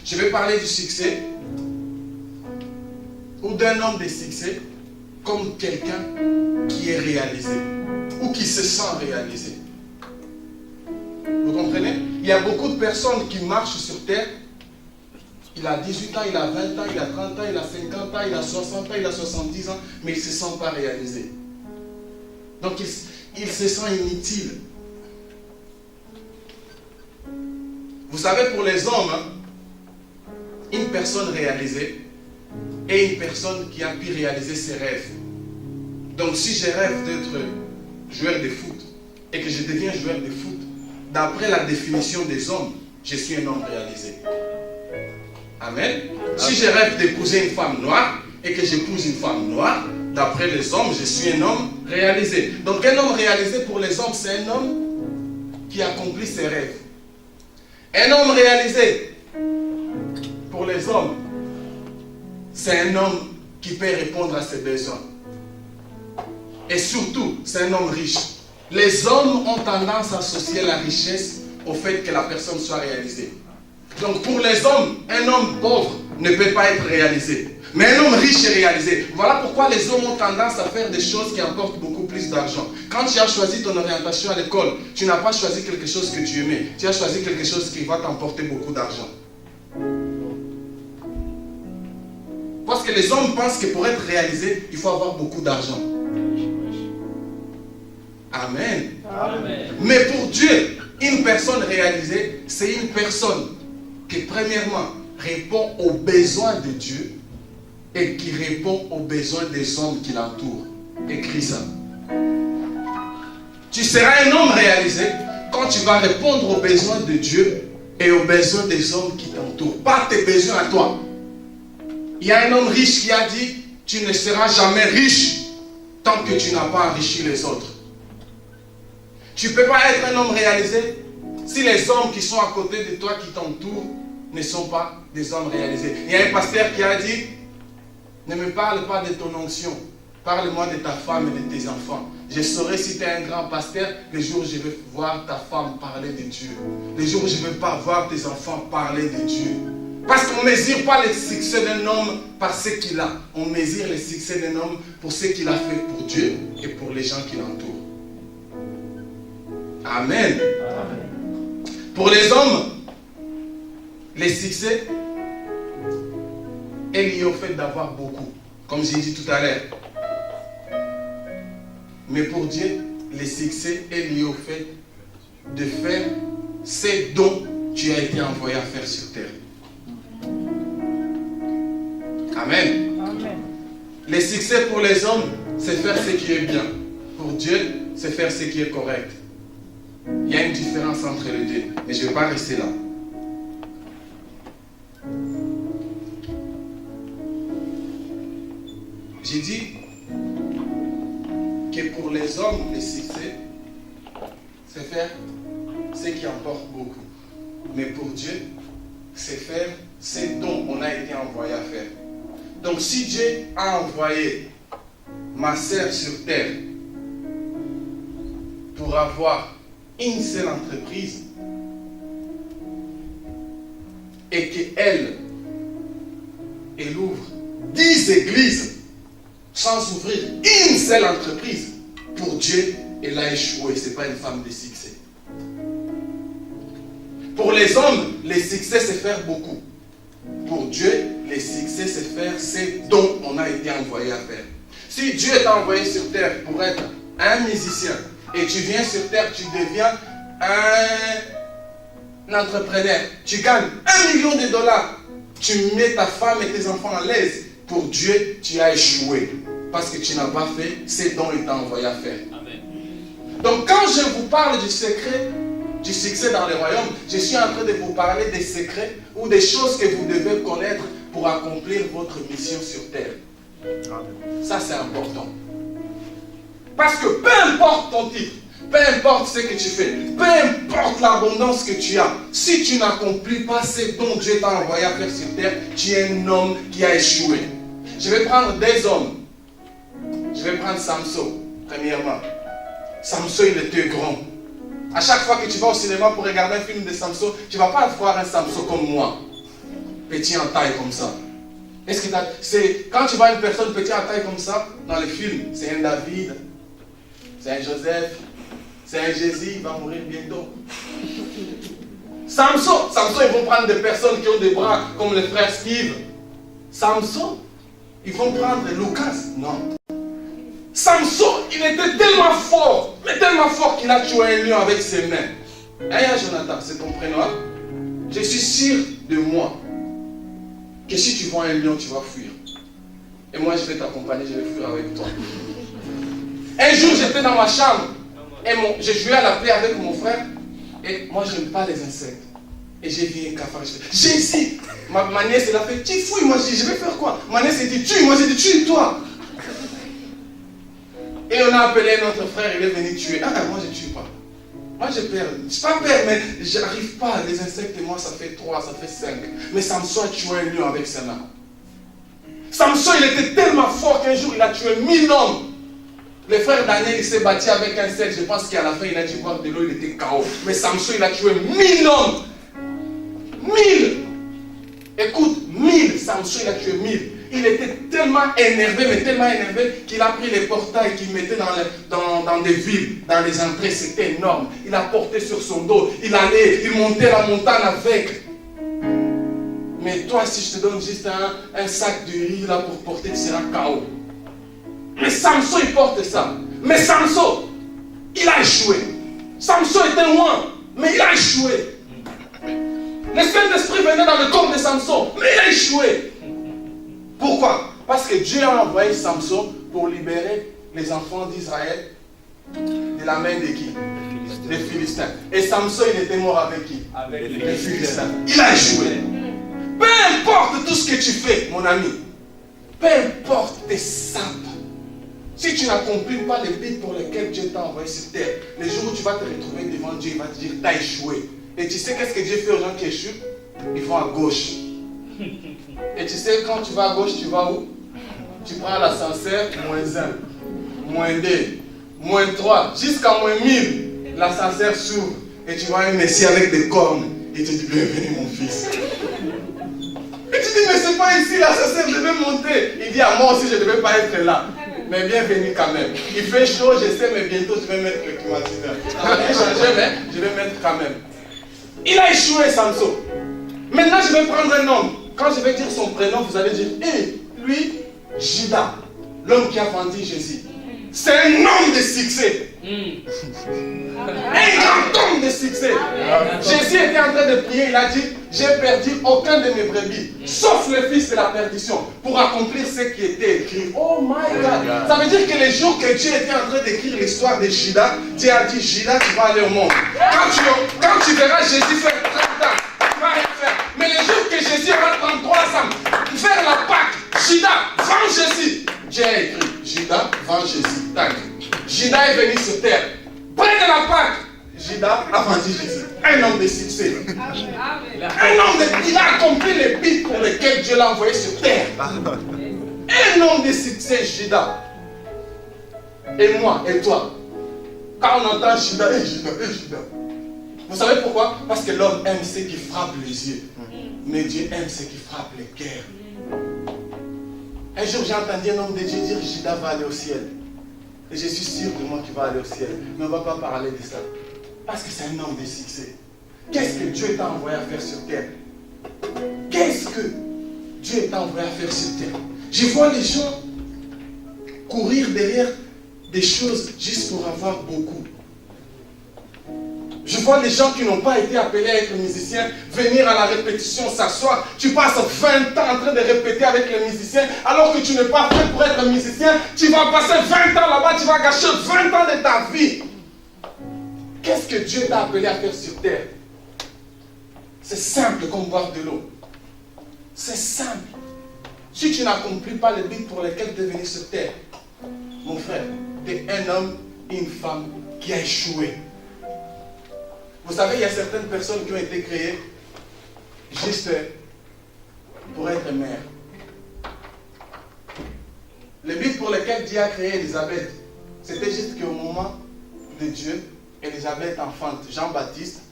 Je vais parler du succès ou d'un homme de succès comme quelqu'un qui est réalisé ou qui se sent réalisé. Vous comprenez? Il y a beaucoup de personnes qui marchent sur terre. Il a 18 ans, il a 20 ans, il a 30 ans, il a 50 ans, il a 60 ans, il a 70 ans, mais il ne se sent pas réalisé. Donc il se sent inutile. Vous savez, pour les hommes, une personne réalisée est une personne qui a pu réaliser ses rêves. Donc si je rêve d'être joueur de foot et que je deviens joueur de foot, d'après la définition des hommes, je suis un homme réalisé. Amen. Si je rêve d'épouser une femme noire et que j'épouse une femme noire, d'après les hommes, je suis un homme réalisé. Donc un homme réalisé pour les hommes, c'est un homme qui accomplit ses rêves. Un homme réalisé pour les hommes, c'est un homme qui peut répondre à ses besoins. Et surtout, c'est un homme riche. Les hommes ont tendance à associer la richesse au fait que la personne soit réalisée. Donc pour les hommes, un homme pauvre ne peut pas être réalisé. Mais un homme riche est réalisé. Voilà pourquoi les hommes ont tendance à faire des choses qui apportent beaucoup plus d'argent. Quand tu as choisi ton orientation à l'école, tu n'as pas choisi quelque chose que tu aimais. Tu as choisi quelque chose qui va t'emporter beaucoup d'argent. Parce que les hommes pensent que pour être réalisé, il faut avoir beaucoup d'argent. Amen. Amen. Mais pour Dieu, une personne réalisée, c'est une personne qui premièrement répond aux besoins de Dieu et qui répond aux besoins des hommes qui l'entourent. Écris ça. Tu seras un homme réalisé quand tu vas répondre aux besoins de Dieu et aux besoins des hommes qui t'entourent. Pas tes besoins à toi. Il y a un homme riche qui a dit, tu ne seras jamais riche tant que tu n'as pas enrichi les autres. Tu ne peux pas être un homme réalisé si les hommes qui sont à côté de toi, qui t'entourent, ne sont pas des hommes réalisés. Il y a un pasteur qui a dit, ne me parle pas de ton onction, parle-moi de ta femme et de tes enfants. Je saurai si tu es un grand pasteur, le jour où je vais voir ta femme parler de Dieu. Le jour où je ne vais pas voir tes enfants parler de Dieu. Parce qu'on ne mesure pas le succès d'un homme par ce qu'il a. On mesure le succès d'un homme pour ce qu'il a fait pour Dieu et pour les gens qui l'entourent. Amen. Amen. Pour les hommes, le succès est lié au fait d'avoir beaucoup, comme j'ai dit tout à l'heure. Mais pour Dieu, le succès est lié au fait de faire ce dont tu as été envoyé à faire sur terre. Amen. Amen. Le succès pour les hommes, c'est faire ce qui est bien. Pour Dieu, c'est faire ce qui est correct. Il y a une différence entre les deux, mais je ne vais pas rester là. J'ai dit que pour les hommes, le succès, c'est faire ce qui emporte beaucoup. Mais pour Dieu, c'est faire ce dont on a été envoyé à faire. Donc si Dieu a envoyé ma sœur sur terre pour avoir une seule entreprise et qu'elle ouvre 10 églises sans ouvrir une seule entreprise, pour Dieu, elle a échoué. Ce n'est pas une femme de succès. Pour les hommes, le succès, c'est faire beaucoup. Pour Dieu, les succès, c'est faire ce dont on a été envoyé à faire. Si Dieu t'a envoyé sur terre pour être un musicien, et tu viens sur terre, tu deviens un entrepreneur, tu gagnes $1 million, tu mets ta femme et tes enfants à l'aise, pour Dieu, tu as échoué. Parce que tu n'as pas fait ce dont il t'a envoyé à faire. Amen. Donc quand je vous parle du secret, du succès dans les royaumes, je suis en train de vous parler des secrets ou des choses que vous devez connaître pour accomplir votre mission sur terre. Amen. Ça c'est important. Parce que peu importe ton titre, peu importe ce que tu fais, peu importe l'abondance que tu as, si tu n'accomplis pas ce dont Dieu t'a envoyé à faire sur terre, tu es un homme qui a échoué. Je vais prendre des hommes. Je vais prendre Samson, premièrement. Samson, il était grand. À chaque fois que tu vas au cinéma pour regarder un film de Samson, tu ne vas pas voir un Samson comme moi, petit en taille comme ça. Est-ce que quand tu vois une personne petit en taille comme ça, dans les films, c'est un David, c'est un Joseph, c'est un Jésus, il va mourir bientôt. Samson, ils vont prendre des personnes qui ont des bras comme le frère Steve. Samson, ils vont prendre Lucas. Non. Samson, il était tellement fort, mais tellement fort qu'il a tué un lion avec ses mains. Hey, Jonathan, c'est ton prénom. Hein? Je suis sûr de moi que si tu vois un lion, tu vas fuir. Et moi, je vais t'accompagner, je vais fuir avec toi. Un jour, j'étais dans ma chambre et je jouais à la play avec mon frère. Et moi, je n'aime pas les insectes. Et j'ai vu un cafard. J'ai ici. Ma nièce, elle a fait, tu fouilles. Moi, je dis, je vais faire quoi? Ma nièce, elle dit, tue. Moi, j'ai dit, tue-toi. Et on a appelé notre frère, il est venu tuer. Ah, moi, je ne tue pas. Moi, je perds. Je ne suis pas peur, mais je n'arrive pas. Les insectes, moi, ça fait 3, ça fait 5. Mais Samson a tué un lion avec ses mains. Samson, il était tellement fort qu'un jour, il a tué 1000 hommes. Le frère Daniel, il s'est battu avec un sel. Je pense qu'à la fin, il a dû boire de l'eau, il était KO. Mais Samson, il a tué 1000 hommes. 1000. Écoute, 1000. Samson, il a tué 1000. Il était tellement énervé, mais tellement énervé, qu'il a pris les portails qu'il mettait dans des villes, dans les entrées. C'était énorme. Il a porté sur son dos. Il montait la montagne avec. Mais toi, si je te donne juste un sac de riz là pour porter, tu seras KO. Mais Samson, il porte ça. Mais Samson, il a échoué. Samson était loin, mais il a échoué. Le Saint-Esprit venait dans le corps de Samson, mais il a échoué. Pourquoi? Parce que Dieu a envoyé Samson pour libérer les enfants d'Israël de la main de qui? Les Philistins. Et Samson, il était mort avec qui? Avec les Philistins. Il a échoué. Peu importe tout ce que tu fais, mon ami, peu importe tes sapes, si tu n'accomplis pas les buts pour lesquels Dieu t'a envoyé sur terre, les jours où tu vas te retrouver devant Dieu, il va te dire, t'as échoué. Et tu sais qu'est-ce que Dieu fait aux gens qui échouent? Ils vont à gauche. Et tu sais, quand tu vas à gauche, tu vas où? Tu prends l'ascenseur, -1, -2, -3, jusqu'à -1000. L'ascenseur s'ouvre et tu vois un messie avec des cornes. Il te dit, bienvenue mon fils. Et tu dis, mais c'est pas ici, l'ascenseur, je devais monter. Il dit, à moi aussi, je ne devais pas être là. Mais bienvenue quand même. Il fait chaud, je sais, mais bientôt je vais mettre le climatiseur. Je vais changer, mais je vais mettre quand même. Il a échoué, Samson. Maintenant, je vais prendre un homme. Quand je vais dire son prénom, vous allez dire, lui, Judas, l'homme qui a vendu Jésus. C'est un homme de succès. Un grand homme de succès. Jésus était en train de prier, il a dit, j'ai perdu aucun de mes brebis, sauf le fils de la perdition, pour accomplir ce qui était écrit. Oh my God. Ça veut dire que les jours que Dieu était en train d'écrire l'histoire de Judas, Dieu a dit, Judas, tu vas aller au monde. Quand tu verras Jésus faire 30 ans, tu vas rien faire. Mais les jours que Jésus aura 33 ans, faire la Pâque, Judas, vends Jésus. Dieu a écrit, Judas, vends Jésus. Tac. Judas est venu sur terre. Près de la Pâque, Judas a vendu Jésus. Un homme de succès. Il a accompli les buts pour lesquels Dieu l'a envoyé sur terre. Un homme de succès, Judas. Et moi, et toi. Quand on entend Judas, Judas. Vous savez pourquoi? Parce que l'homme aime ce qui frappe les yeux. Mais Dieu aime ce qui frappe les cœurs. Un jour, j'ai entendu un homme de Dieu dire, Judas va aller au ciel. Et je suis sûr de moi qu'il va aller au ciel. Mais on ne va pas parler de ça. Parce que c'est un homme de succès. Qu'est-ce que Dieu t'a envoyé à faire sur terre? Qu'est-ce que Dieu est envoyé à faire sur terre. Je vois les gens courir derrière des choses juste pour avoir beaucoup. Je vois les gens qui n'ont pas été appelés à être musiciens venir à la répétition, s'asseoir. Tu passes 20 ans en train de répéter avec les musiciens alors que tu n'es pas fait pour être musicien. Tu vas passer 20 ans là-bas, tu vas gâcher 20 ans de ta vie. Qu'est-ce que Dieu t'a appelé à faire sur terre? C'est simple comme boire de l'eau. C'est simple. Si tu n'accomplis pas les buts pour lesquels tu es venu sur terre, mon frère, tu es un homme et une femme qui a échoué. Vous savez, il y a certaines personnes qui ont été créées juste pour être mères. Le but pour lequel Dieu a créé Élisabeth, c'était juste qu'au moment de Dieu, Élisabeth enfante Jean-Baptiste.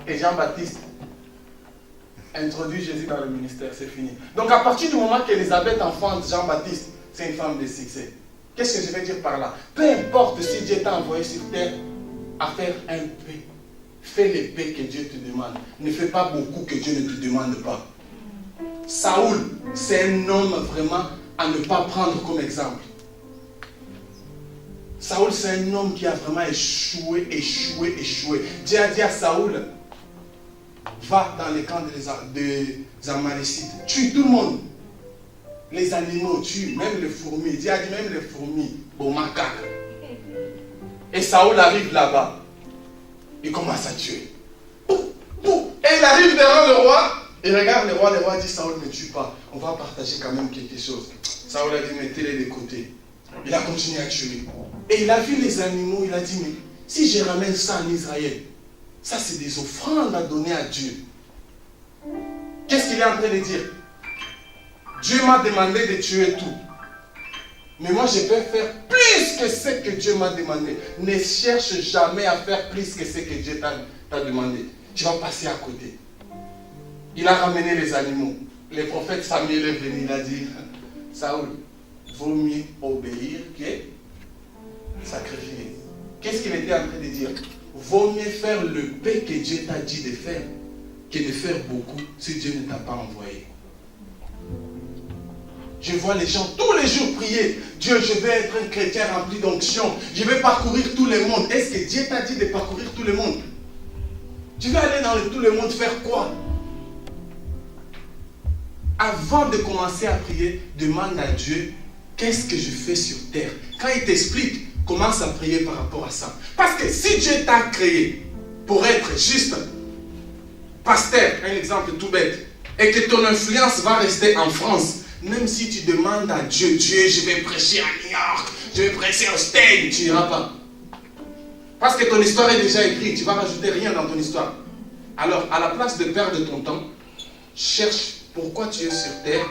Et Jean-Baptiste introduit Jésus dans le ministère, c'est fini. Donc à partir du moment qu'Élisabeth enfante Jean-Baptiste, c'est une femme de succès. Qu'est-ce que je veux dire par là? Peu importe si Dieu t'a envoyé sur terre à faire un paix. Fais les paix que Dieu te demande. Ne fais pas beaucoup que Dieu ne te demande pas. Saoul, c'est un homme vraiment à ne pas prendre comme exemple. Saoul, c'est un homme qui a vraiment échoué. Dieu a dit à Saoul, va dans les camps des Amalécites, tue tout le monde. Les animaux tuent, même les fourmis. Dieu a dit même les fourmis, bon macaque. Et Saoul arrive là-bas. Il commence à tuer. Et il arrive devant le roi. Il regarde le roi dit Saoul ne tue pas. On va partager quand même quelque chose. Saoul a dit mettez-les de côté. Il a continué à tuer. Et il a vu les animaux. Il a dit mais si je ramène ça en Israël, ça c'est des offrandes à donner à Dieu. Qu'est-ce qu'il est en train de dire? Dieu m'a demandé de tuer tout. Mais moi, je peux faire plus que ce que Dieu m'a demandé. Ne cherche jamais à faire plus que ce que Dieu t'a demandé. Tu vas passer à côté. Il a ramené les animaux. Le prophète Samuel est venu, il a dit, Saoul, vaut mieux obéir que sacrifier. Qu'est-ce qu'il était en train de dire? Vaut mieux faire le paix que Dieu t'a dit de faire que de faire beaucoup si Dieu ne t'a pas envoyé. Je vois les gens tous les jours prier. Dieu, je vais être un chrétien rempli d'onction. Je vais parcourir tout le monde. Est-ce que Dieu t'a dit de parcourir tout le monde? Tu vas aller dans tout le monde faire quoi? Avant de commencer à prier, demande à Dieu, qu'est-ce que je fais sur terre? Quand il t'explique, commence à prier par rapport à ça. Parce que si Dieu t'a créé pour être juste pasteur, un exemple tout bête, et que ton influence va rester en France, même si tu demandes à Dieu, je vais prêcher à New York, je vais prêcher au States, tu n'iras pas. Parce que ton histoire est déjà écrite, tu ne vas rajouter rien dans ton histoire. Alors, à la place de perdre ton temps, cherche pourquoi tu es sur terre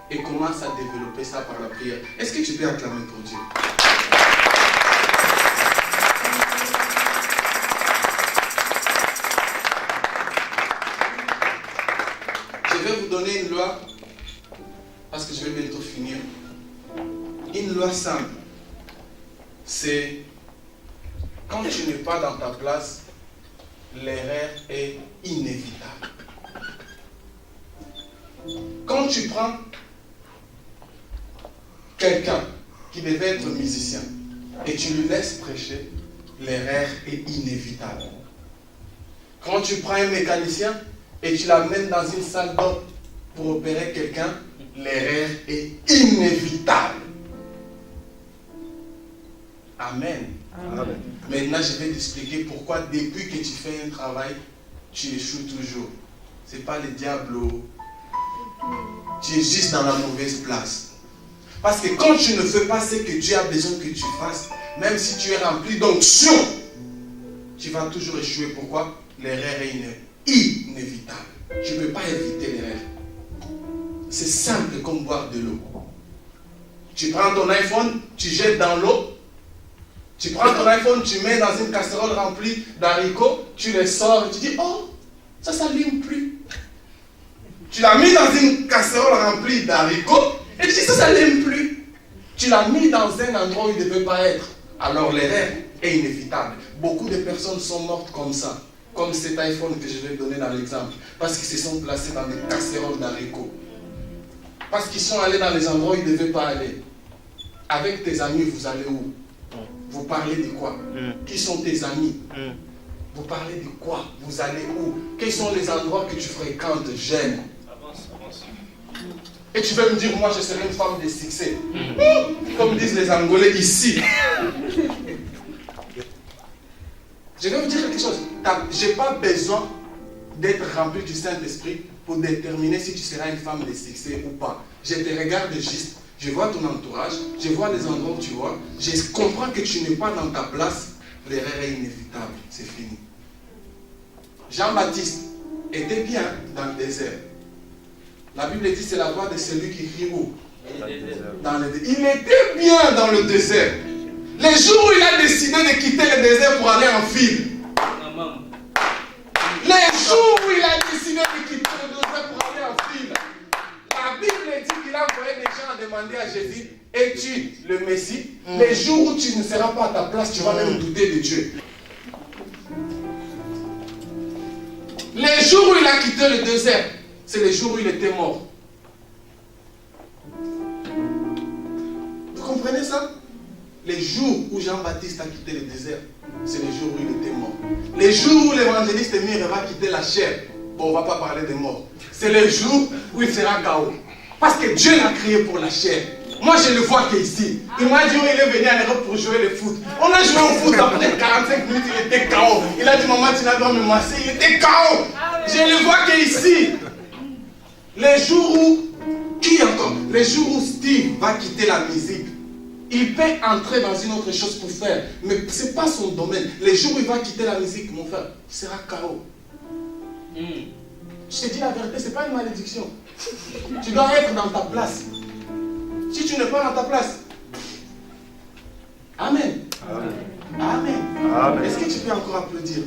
et commence à développer ça par la prière. Est-ce que tu peux acclamer pour Dieu? Je vais vous donner une loi. Parce que je vais bientôt finir. Une loi simple, c'est quand tu n'es pas dans ta place, l'erreur est inévitable. Quand tu prends quelqu'un qui devait être musicien et tu lui laisses prêcher, l'erreur est inévitable. Quand tu prends un mécanicien et tu l'amènes dans une salle d'op pour opérer quelqu'un, l'erreur est inévitable. Amen. Amen. Maintenant, je vais t'expliquer pourquoi depuis que tu fais un travail, tu échoues toujours. Ce n'est pas le diable. Tu es juste dans la mauvaise place. Parce que quand tu ne fais pas ce que Dieu a besoin que tu fasses, même si tu es rempli d'onction, tu vas toujours échouer. Pourquoi? L'erreur est inévitable. Tu ne peux pas éviter l'erreur. C'est simple comme boire de l'eau. Tu prends ton iPhone, tu jettes dans l'eau. Tu prends ton iPhone, tu mets dans une casserole remplie d'haricots, tu les sors et tu dis, oh, ça s'allume plus. Tu l'as mis dans une casserole remplie d'haricots et tu dis, ça s'allume plus. Tu l'as mis dans un endroit où il ne devait pas être. Alors l'erreur est inévitable. Beaucoup de personnes sont mortes comme ça. comme cet iPhone que je vais donner dans l'exemple, parce qu'ils se sont placés dans des casseroles d'haricots, parce qu'ils sont allés dans les endroits où ils ne devaient pas aller. Avec tes amis, vous allez où? Vous parlez de quoi? Qui sont tes amis? Vous parlez de quoi? Vous allez où? Quels sont les endroits que tu fréquentes? J'aime. Et tu veux me dire, moi je serai une femme de succès. Comme disent les Angolais ici. Je vais vous dire quelque chose. Je n'ai pas besoin d'être rempli du Saint-Esprit pour déterminer si tu seras une femme de succès ou pas. Je te regarde juste, je vois ton entourage, je vois les endroits où tu vois, je comprends que tu n'es pas dans ta place, l'erreur est inévitable, c'est fini. Jean-Baptiste était bien dans le désert. La Bible dit c'est la voix de celui qui crie où? Dans le désert. Il était bien dans le désert. Les jours où il a décidé de quitter le désert pour aller en ville. Les jours où il a décidé de quitter le désert pour aller en ville. La Bible dit qu'il a envoyé des gens à demander à Jésus, es-tu le Messie? Les jours où tu ne seras pas à ta place, tu vas même douter de Dieu. Les jours où il a quitté le désert, c'est les jours où il était mort. Vous comprenez ça? Les jours où Jean-Baptiste a quitté le désert, c'est les jours où il était mort. Les jours où l'évangéliste Emile va quitter la chair, bon, on ne va pas parler de mort. C'est les jours où il sera KO. Parce que Dieu l'a créé pour la chair. Moi, je le vois qu'ici. Il m'a dit, il est venu à l'Europe pour jouer le foot. On a joué au foot, après 45 minutes, il était KO. Il a dit, maman, tu n'as pas me masser. Il était KO. Je le vois qu'ici. Les jours où, qui encore? Les jours où Steve va quitter la musique, il peut entrer dans une autre chose pour faire, mais ce n'est pas son domaine. Les jours où il va quitter la musique, mon frère, il sera KO. Je te dis la vérité, ce n'est pas une malédiction. Tu dois être dans ta place. Si tu n'es pas dans ta place, Amen. Amen. Amen. Amen. Est-ce que tu peux encore applaudir?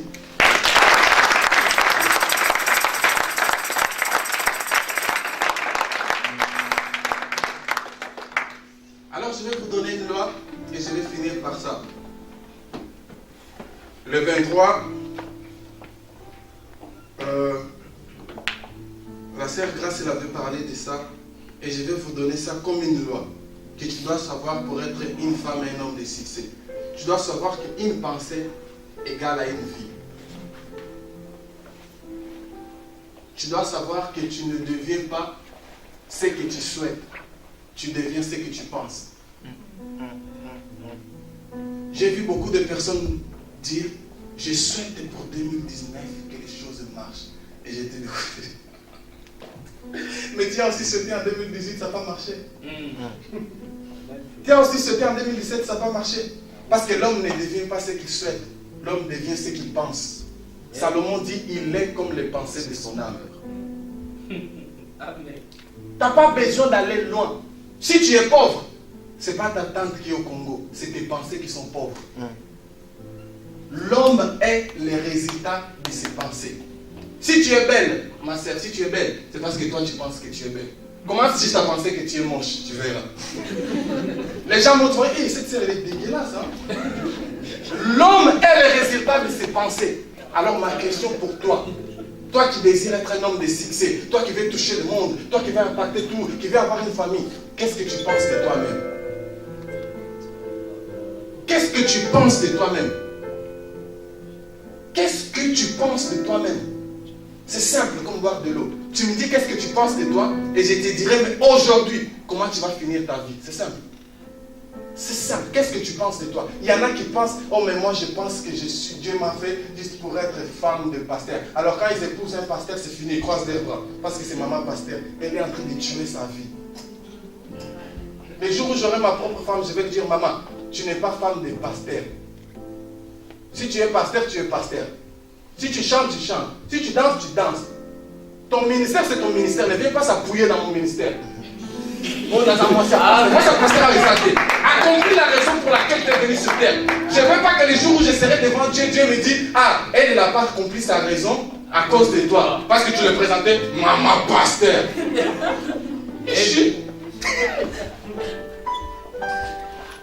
Alors je vais vous donner une loi et je vais finir par ça. Le 23, la sœur Grace elle avait parlé de ça et je vais vous donner ça comme une loi que tu dois savoir pour être une femme et un homme de succès. Tu dois savoir qu'une pensée égale à une vie. Tu dois savoir que tu ne deviens pas ce que tu souhaites. Tu deviens ce que tu penses. J'ai vu beaucoup de personnes dire, je souhaite pour 2019 que les choses marchent. Et j'étais de côté. Mais tu as aussi souhaité en 2018, ça n'a pas marché. Tu as aussi souhaité en 2017, ça n'a pas marché. Parce que l'homme ne devient pas ce qu'il souhaite. L'homme devient ce qu'il pense. Salomon dit, il est comme les pensées de son âme. Tu n'as pas besoin d'aller loin. Si tu es pauvre, ce n'est pas ta tante qui est au Congo, c'est tes pensées qui sont pauvres. L'homme est le résultat de ses pensées. Si tu es belle, ma soeur, si tu es belle, c'est parce que toi tu penses que tu es belle. Comment si tu as pensé que tu es moche, tu verras. Les gens vont te dire, hey, cette soeur elle est dégueulasse. Hein? L'homme est le résultat de ses pensées. Alors ma question pour toi, toi qui désires être un homme de succès, toi qui veux toucher le monde, toi qui veux impacter tout, qui veux avoir une famille, qu'est-ce que tu penses de toi-même? Qu'est-ce que tu penses de toi-même? Qu'est-ce que tu penses de toi-même? C'est simple comme boire de l'eau. Tu me dis qu'est-ce que tu penses de toi et je te dirai, mais aujourd'hui, comment tu vas finir ta vie? C'est simple. C'est simple. Qu'est-ce que tu penses de toi? Il y en a qui pensent, oh mais moi je pense que Dieu m'a fait juste pour être femme de pasteur. Alors quand ils épousent un pasteur, c'est fini, ils croisent les bras. Parce que c'est maman pasteur. Elle est en train de tuer sa vie. Les jours où j'aurai ma propre femme, je vais te dire, maman, tu n'es pas femme de pasteur. Si tu es pasteur, tu es pasteur. Si tu chantes, tu chantes. Si tu danses, tu danses. Ton ministère, c'est ton ministère. Ne viens pas s'appuyer dans mon ministère. Moi, ça pasteur accomplis la raison pour laquelle tu es venu sur terre. Je ne veux pas que les jours où je serai devant Dieu, Dieu me dise, ah, elle n'a pas accompli sa raison à cause de toi. Parce que tu le présentais, maman pasteur.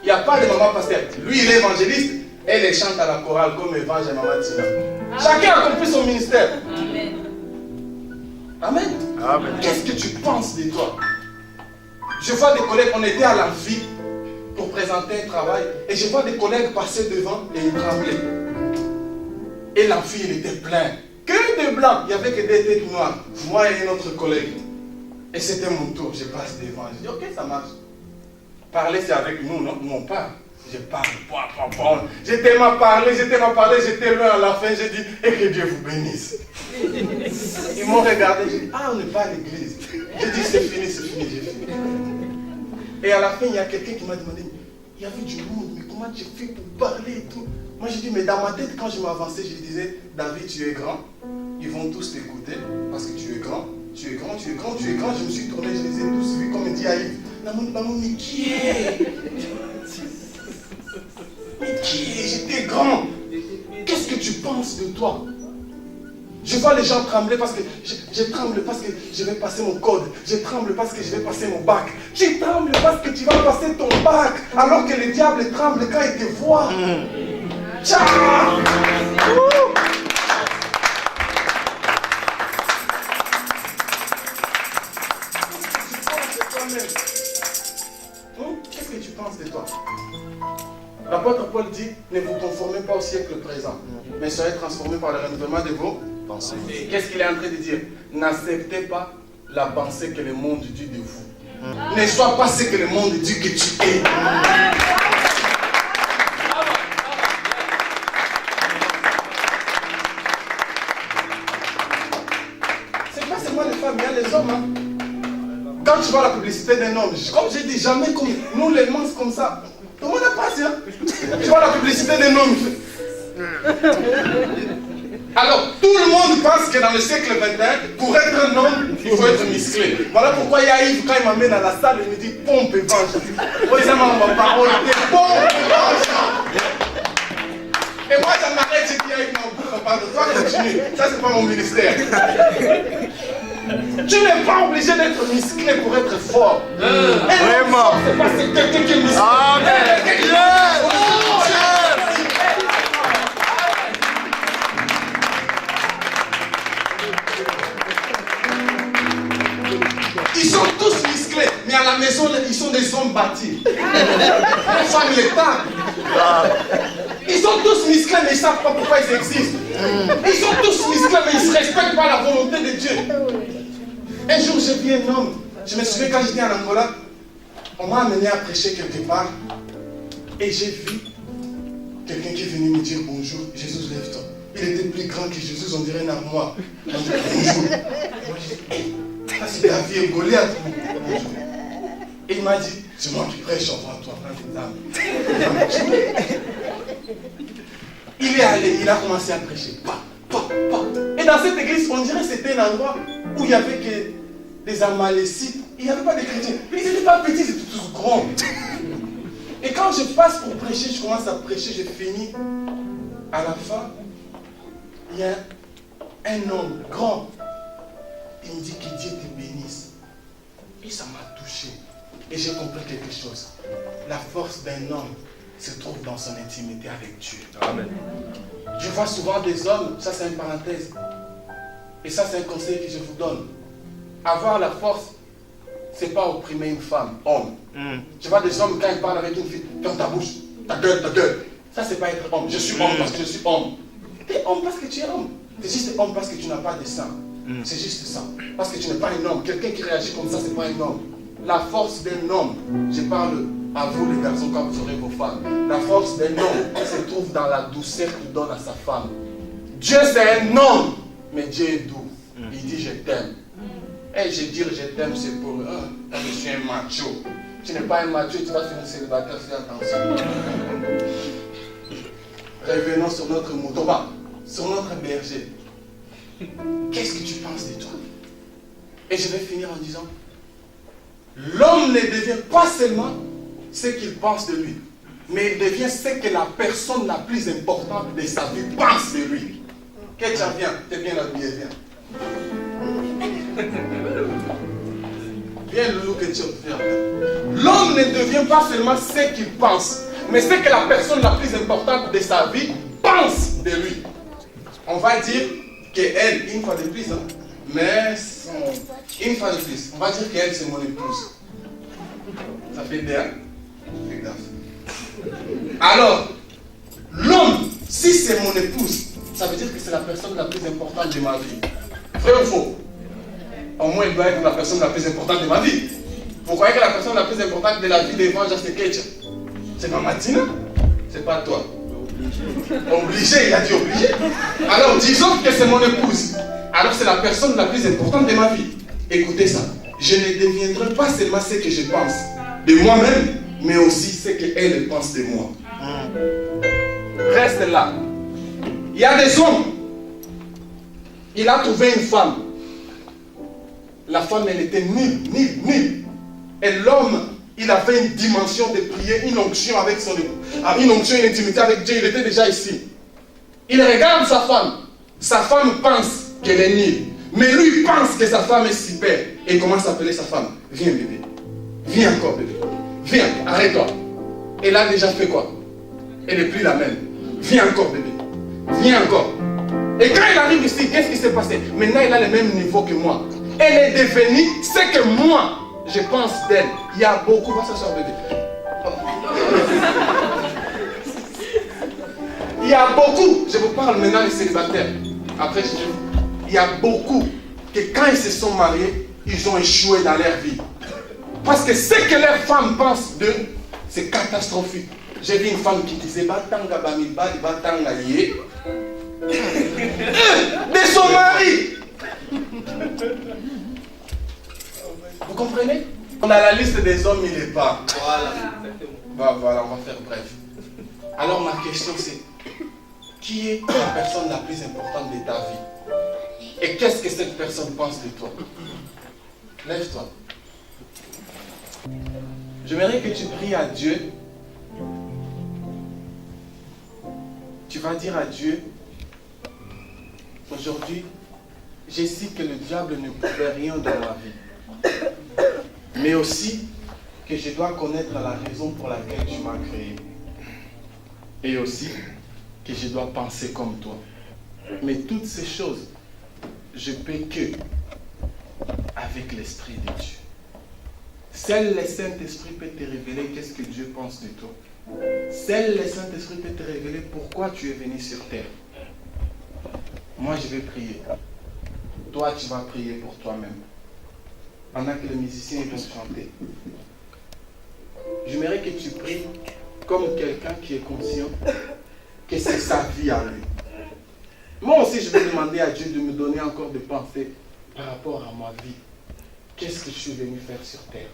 Il n'y a pas de maman pasteur. Lui, il est évangéliste. Elle chante à la chorale comme Évangile et Maman Tina. Chacun accomplit son ministère. Amen. Amen. Qu'est-ce que tu penses de toi? Je vois des collègues, on était à l'amphi pour présenter un travail, et je vois des collègues passer devant et ils tremblaient. Et l'amphi, il était plein. Que de blancs, il n'y avait que des têtes noires. Moi et un autre collègue. Et c'était mon tour, je passe devant. Je dis, ok, ça marche. Parler, c'est avec nous, non? Nous, on parle. Je parle, j'ai tellement parlé, j'étais loin à la fin, j'ai dit, et que Dieu vous bénisse. Ils m'ont regardé, j'ai dit, ah, on n'est pas à l'église. J'ai dit, c'est fini, j'ai fini. Et à la fin, il y a quelqu'un qui m'a demandé, il y avait du monde, mais comment tu fais pour parler et tout? Moi, j'ai dit, mais dans ma tête, quand je m'avançais, je disais, David, tu es grand, ils vont tous t'écouter, parce que tu es grand. Je me suis tourné, je les ai tous vus, comme il dit à Yves. Mais qui est? Mais qui est? J'étais grand. Qu'est-ce que tu penses de toi? Je vois les gens trembler parce que je tremble parce que je vais passer mon code. Je tremble parce que je vais passer mon bac. Tu trembles parce que tu vas passer ton bac. Alors que le diable tremble quand il te voit. Ciao! Qu'est-ce que tu penses de toi? L'apôtre Paul dit, ne vous conformez pas au siècle présent, mais soyez transformés par le renouvellement de vos pensées. Qu'est-ce qu'il est en train de dire? N'acceptez pas la pensée que le monde dit de vous. Ne sois pas ce que le monde dit que tu es. C'est pas seulement les femmes, il y a les hommes. Hein? Quand tu vois la publicité d'un homme, comme j'ai dit, jamais comme nous les mens comme ça. Tout le monde n'a pas ça. Tu vois la publicité d'un homme. Alors, tout le monde pense que dans le siècle 21, pour être un homme, il faut être musclé. Voilà pourquoi il y a Yves, quand il m'amène à la salle, il me dit pompe et vengeance. Moi, ils aiment ma parole, pompe et vengeance. Et moi, ça m'arrête, je dis à Yves, non, pas de toi, continue. Ça, c'est pas mon ministère. Tu n'es pas obligé d'être musclé pour être fort. Vraiment. C'est pas quelqu'un qui est musclé. Amen. Ils sont tous musclés, mais à la maison, ils sont des hommes bâtis. Les femmes les tapent. Ils sont tous musclés, mais ils ne savent pas pourquoi ils existent. Ils sont tous musclés, mais ils ne respectent pas la volonté de Dieu. Un jour, j'ai vu un homme. Je me souviens quand j'étais en Angola, on m'a amené à prêcher quelque part. Et j'ai vu quelqu'un qui est venu me dire bonjour. Jésus, lève-toi. Il était plus grand que Jésus, on dirait une armoire. On dit bonjour. Moi, j'ai dit, hey, ça c'est David et Goliath. Bonjour. Et il m'a dit, c'est moi qui prêche, on va toi prendre des âmes. Il est allé, il a commencé à prêcher. Et dans cette église, on dirait que c'était un endroit où il n'y avait que des Amalécites. Il n'y avait pas de chrétiens. Ils n'étaient pas petits, ils étaient tous grands. Et quand je passe pour prêcher, je commence à prêcher, je finis. À la fin, il y a un homme grand. Il me dit que Dieu te bénisse. Et ça m'a touché. Et j'ai compris quelque chose. La force d'un homme se trouve dans son intimité avec Dieu. Amen. Je vois souvent des hommes, ça c'est une parenthèse. Et ça c'est un conseil que je vous donne. Avoir la force, c'est pas opprimer une femme, homme. Tu vois des hommes quand ils parlent avec une fille, ferme ta bouche, ta gueule. Ça c'est pas être homme. Je suis homme parce que je suis homme. Tu es homme parce que tu es homme. Tu es juste homme parce que tu n'as pas de sang. C'est juste ça. Parce que tu n'es pas un homme. Quelqu'un qui réagit comme ça, c'est pas un homme. La force d'un homme, je parle à vous les garçons quand vous aurez vos femmes. La force d'un homme se trouve dans la douceur qu'il donne à sa femme. Dieu c'est un homme, mais Dieu est doux. Il dit je t'aime. Et je dire je t'aime c'est pour je suis un macho. Tu n'es pas un macho, tu vas finir célibataire, fais attention. Revenons sur notre mouton, sur notre berger. Qu'est-ce que tu penses de toi? Et je vais finir en disant, l'homme ne devient pas seulement ce qu'il pense de lui, mais il devient ce que la personne la plus importante de sa vie pense de lui. Quelqu'un vient, t'es bien habillé, viens. Viens, Loulou, que tu viens. L'homme ne devient pas seulement ce qu'il pense, mais ce que la personne la plus importante de sa vie pense de lui. On va dire qu'elle, une fois de plus, hein, mais une fois de plus, on va dire qu'elle c'est mon épouse. Ça fait bien. Fais gaffe. Alors, l'homme, si c'est mon épouse, ça veut dire que c'est la personne la plus importante de ma vie. Vrai ou faux? Au moins, il doit être la personne la plus importante de ma vie. Vous croyez que la personne la plus importante de la vie des évangélistes, c'est Ketcha? C'est ma Martina? C'est pas toi. Obligé, il a dit obligé. Alors, disons que c'est mon épouse. Alors, c'est la personne la plus importante de ma vie. Écoutez ça. Je ne deviendrai pas seulement ce que je pense de moi-même, mais aussi ce qu'elle pense de moi. Reste là. Il y a des hommes. Il a trouvé une femme. La femme, elle était nulle. Et l'homme, il avait une dimension de prier, une onction avec son époux, une onction, une intimité avec Dieu. Il était déjà ici. Il regarde sa femme. Sa femme pense qu'elle est nulle. Mais lui pense que sa femme est super. Et il commence à appeler sa femme. Viens bébé. Viens encore bébé. Viens, arrête-toi. Elle a déjà fait quoi? Elle n'est plus la même. Viens encore bébé. Viens encore. Et quand il arrive ici, qu'est-ce qui s'est passé? Maintenant, elle a le même niveau que moi. Elle est devenue ce que moi, je pense d'elle. Il y a beaucoup... Va s'asseoir bébé. Il y a beaucoup... Je vous parle maintenant des célibataires. Après, il y a beaucoup que quand ils se sont mariés, ils ont échoué dans leur vie. Parce que ce que leurs femmes pensent d'eux, c'est catastrophique. J'ai vu une femme qui disait Batanga Bamiba, Batanga Yé de son mari. Vous comprenez? On a la liste des hommes, il n'est pas. Voilà, on va faire bref. Alors ma question c'est, qui est la personne la plus importante de ta vie? Et qu'est-ce que cette personne pense de toi? Lève-toi. J'aimerais que tu pries à Dieu. Tu vas dire à Dieu, aujourd'hui, j'ai su que le diable ne pouvait rien dans ma vie. Mais aussi que je dois connaître la raison pour laquelle tu m'as créé. Et aussi que je dois penser comme toi. Mais toutes ces choses, je peux que avec l'Esprit de Dieu. Seul le Saint-Esprit peut te révéler qu'est-ce que Dieu pense de toi. Seul le Saint-Esprit peut te révéler pourquoi tu es venu sur terre. Moi, je vais prier. Toi, tu vas prier pour toi-même. Pendant que les musiciens vont chanter. J'aimerais que tu pries comme quelqu'un qui est conscient que c'est sa vie à lui. Moi aussi, je vais demander à Dieu de me donner encore des pensées par rapport à ma vie. Qu'est-ce que je suis venu faire sur terre?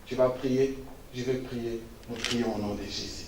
Tu vas prier, je vais prier. Nous prions au nom de Jésus.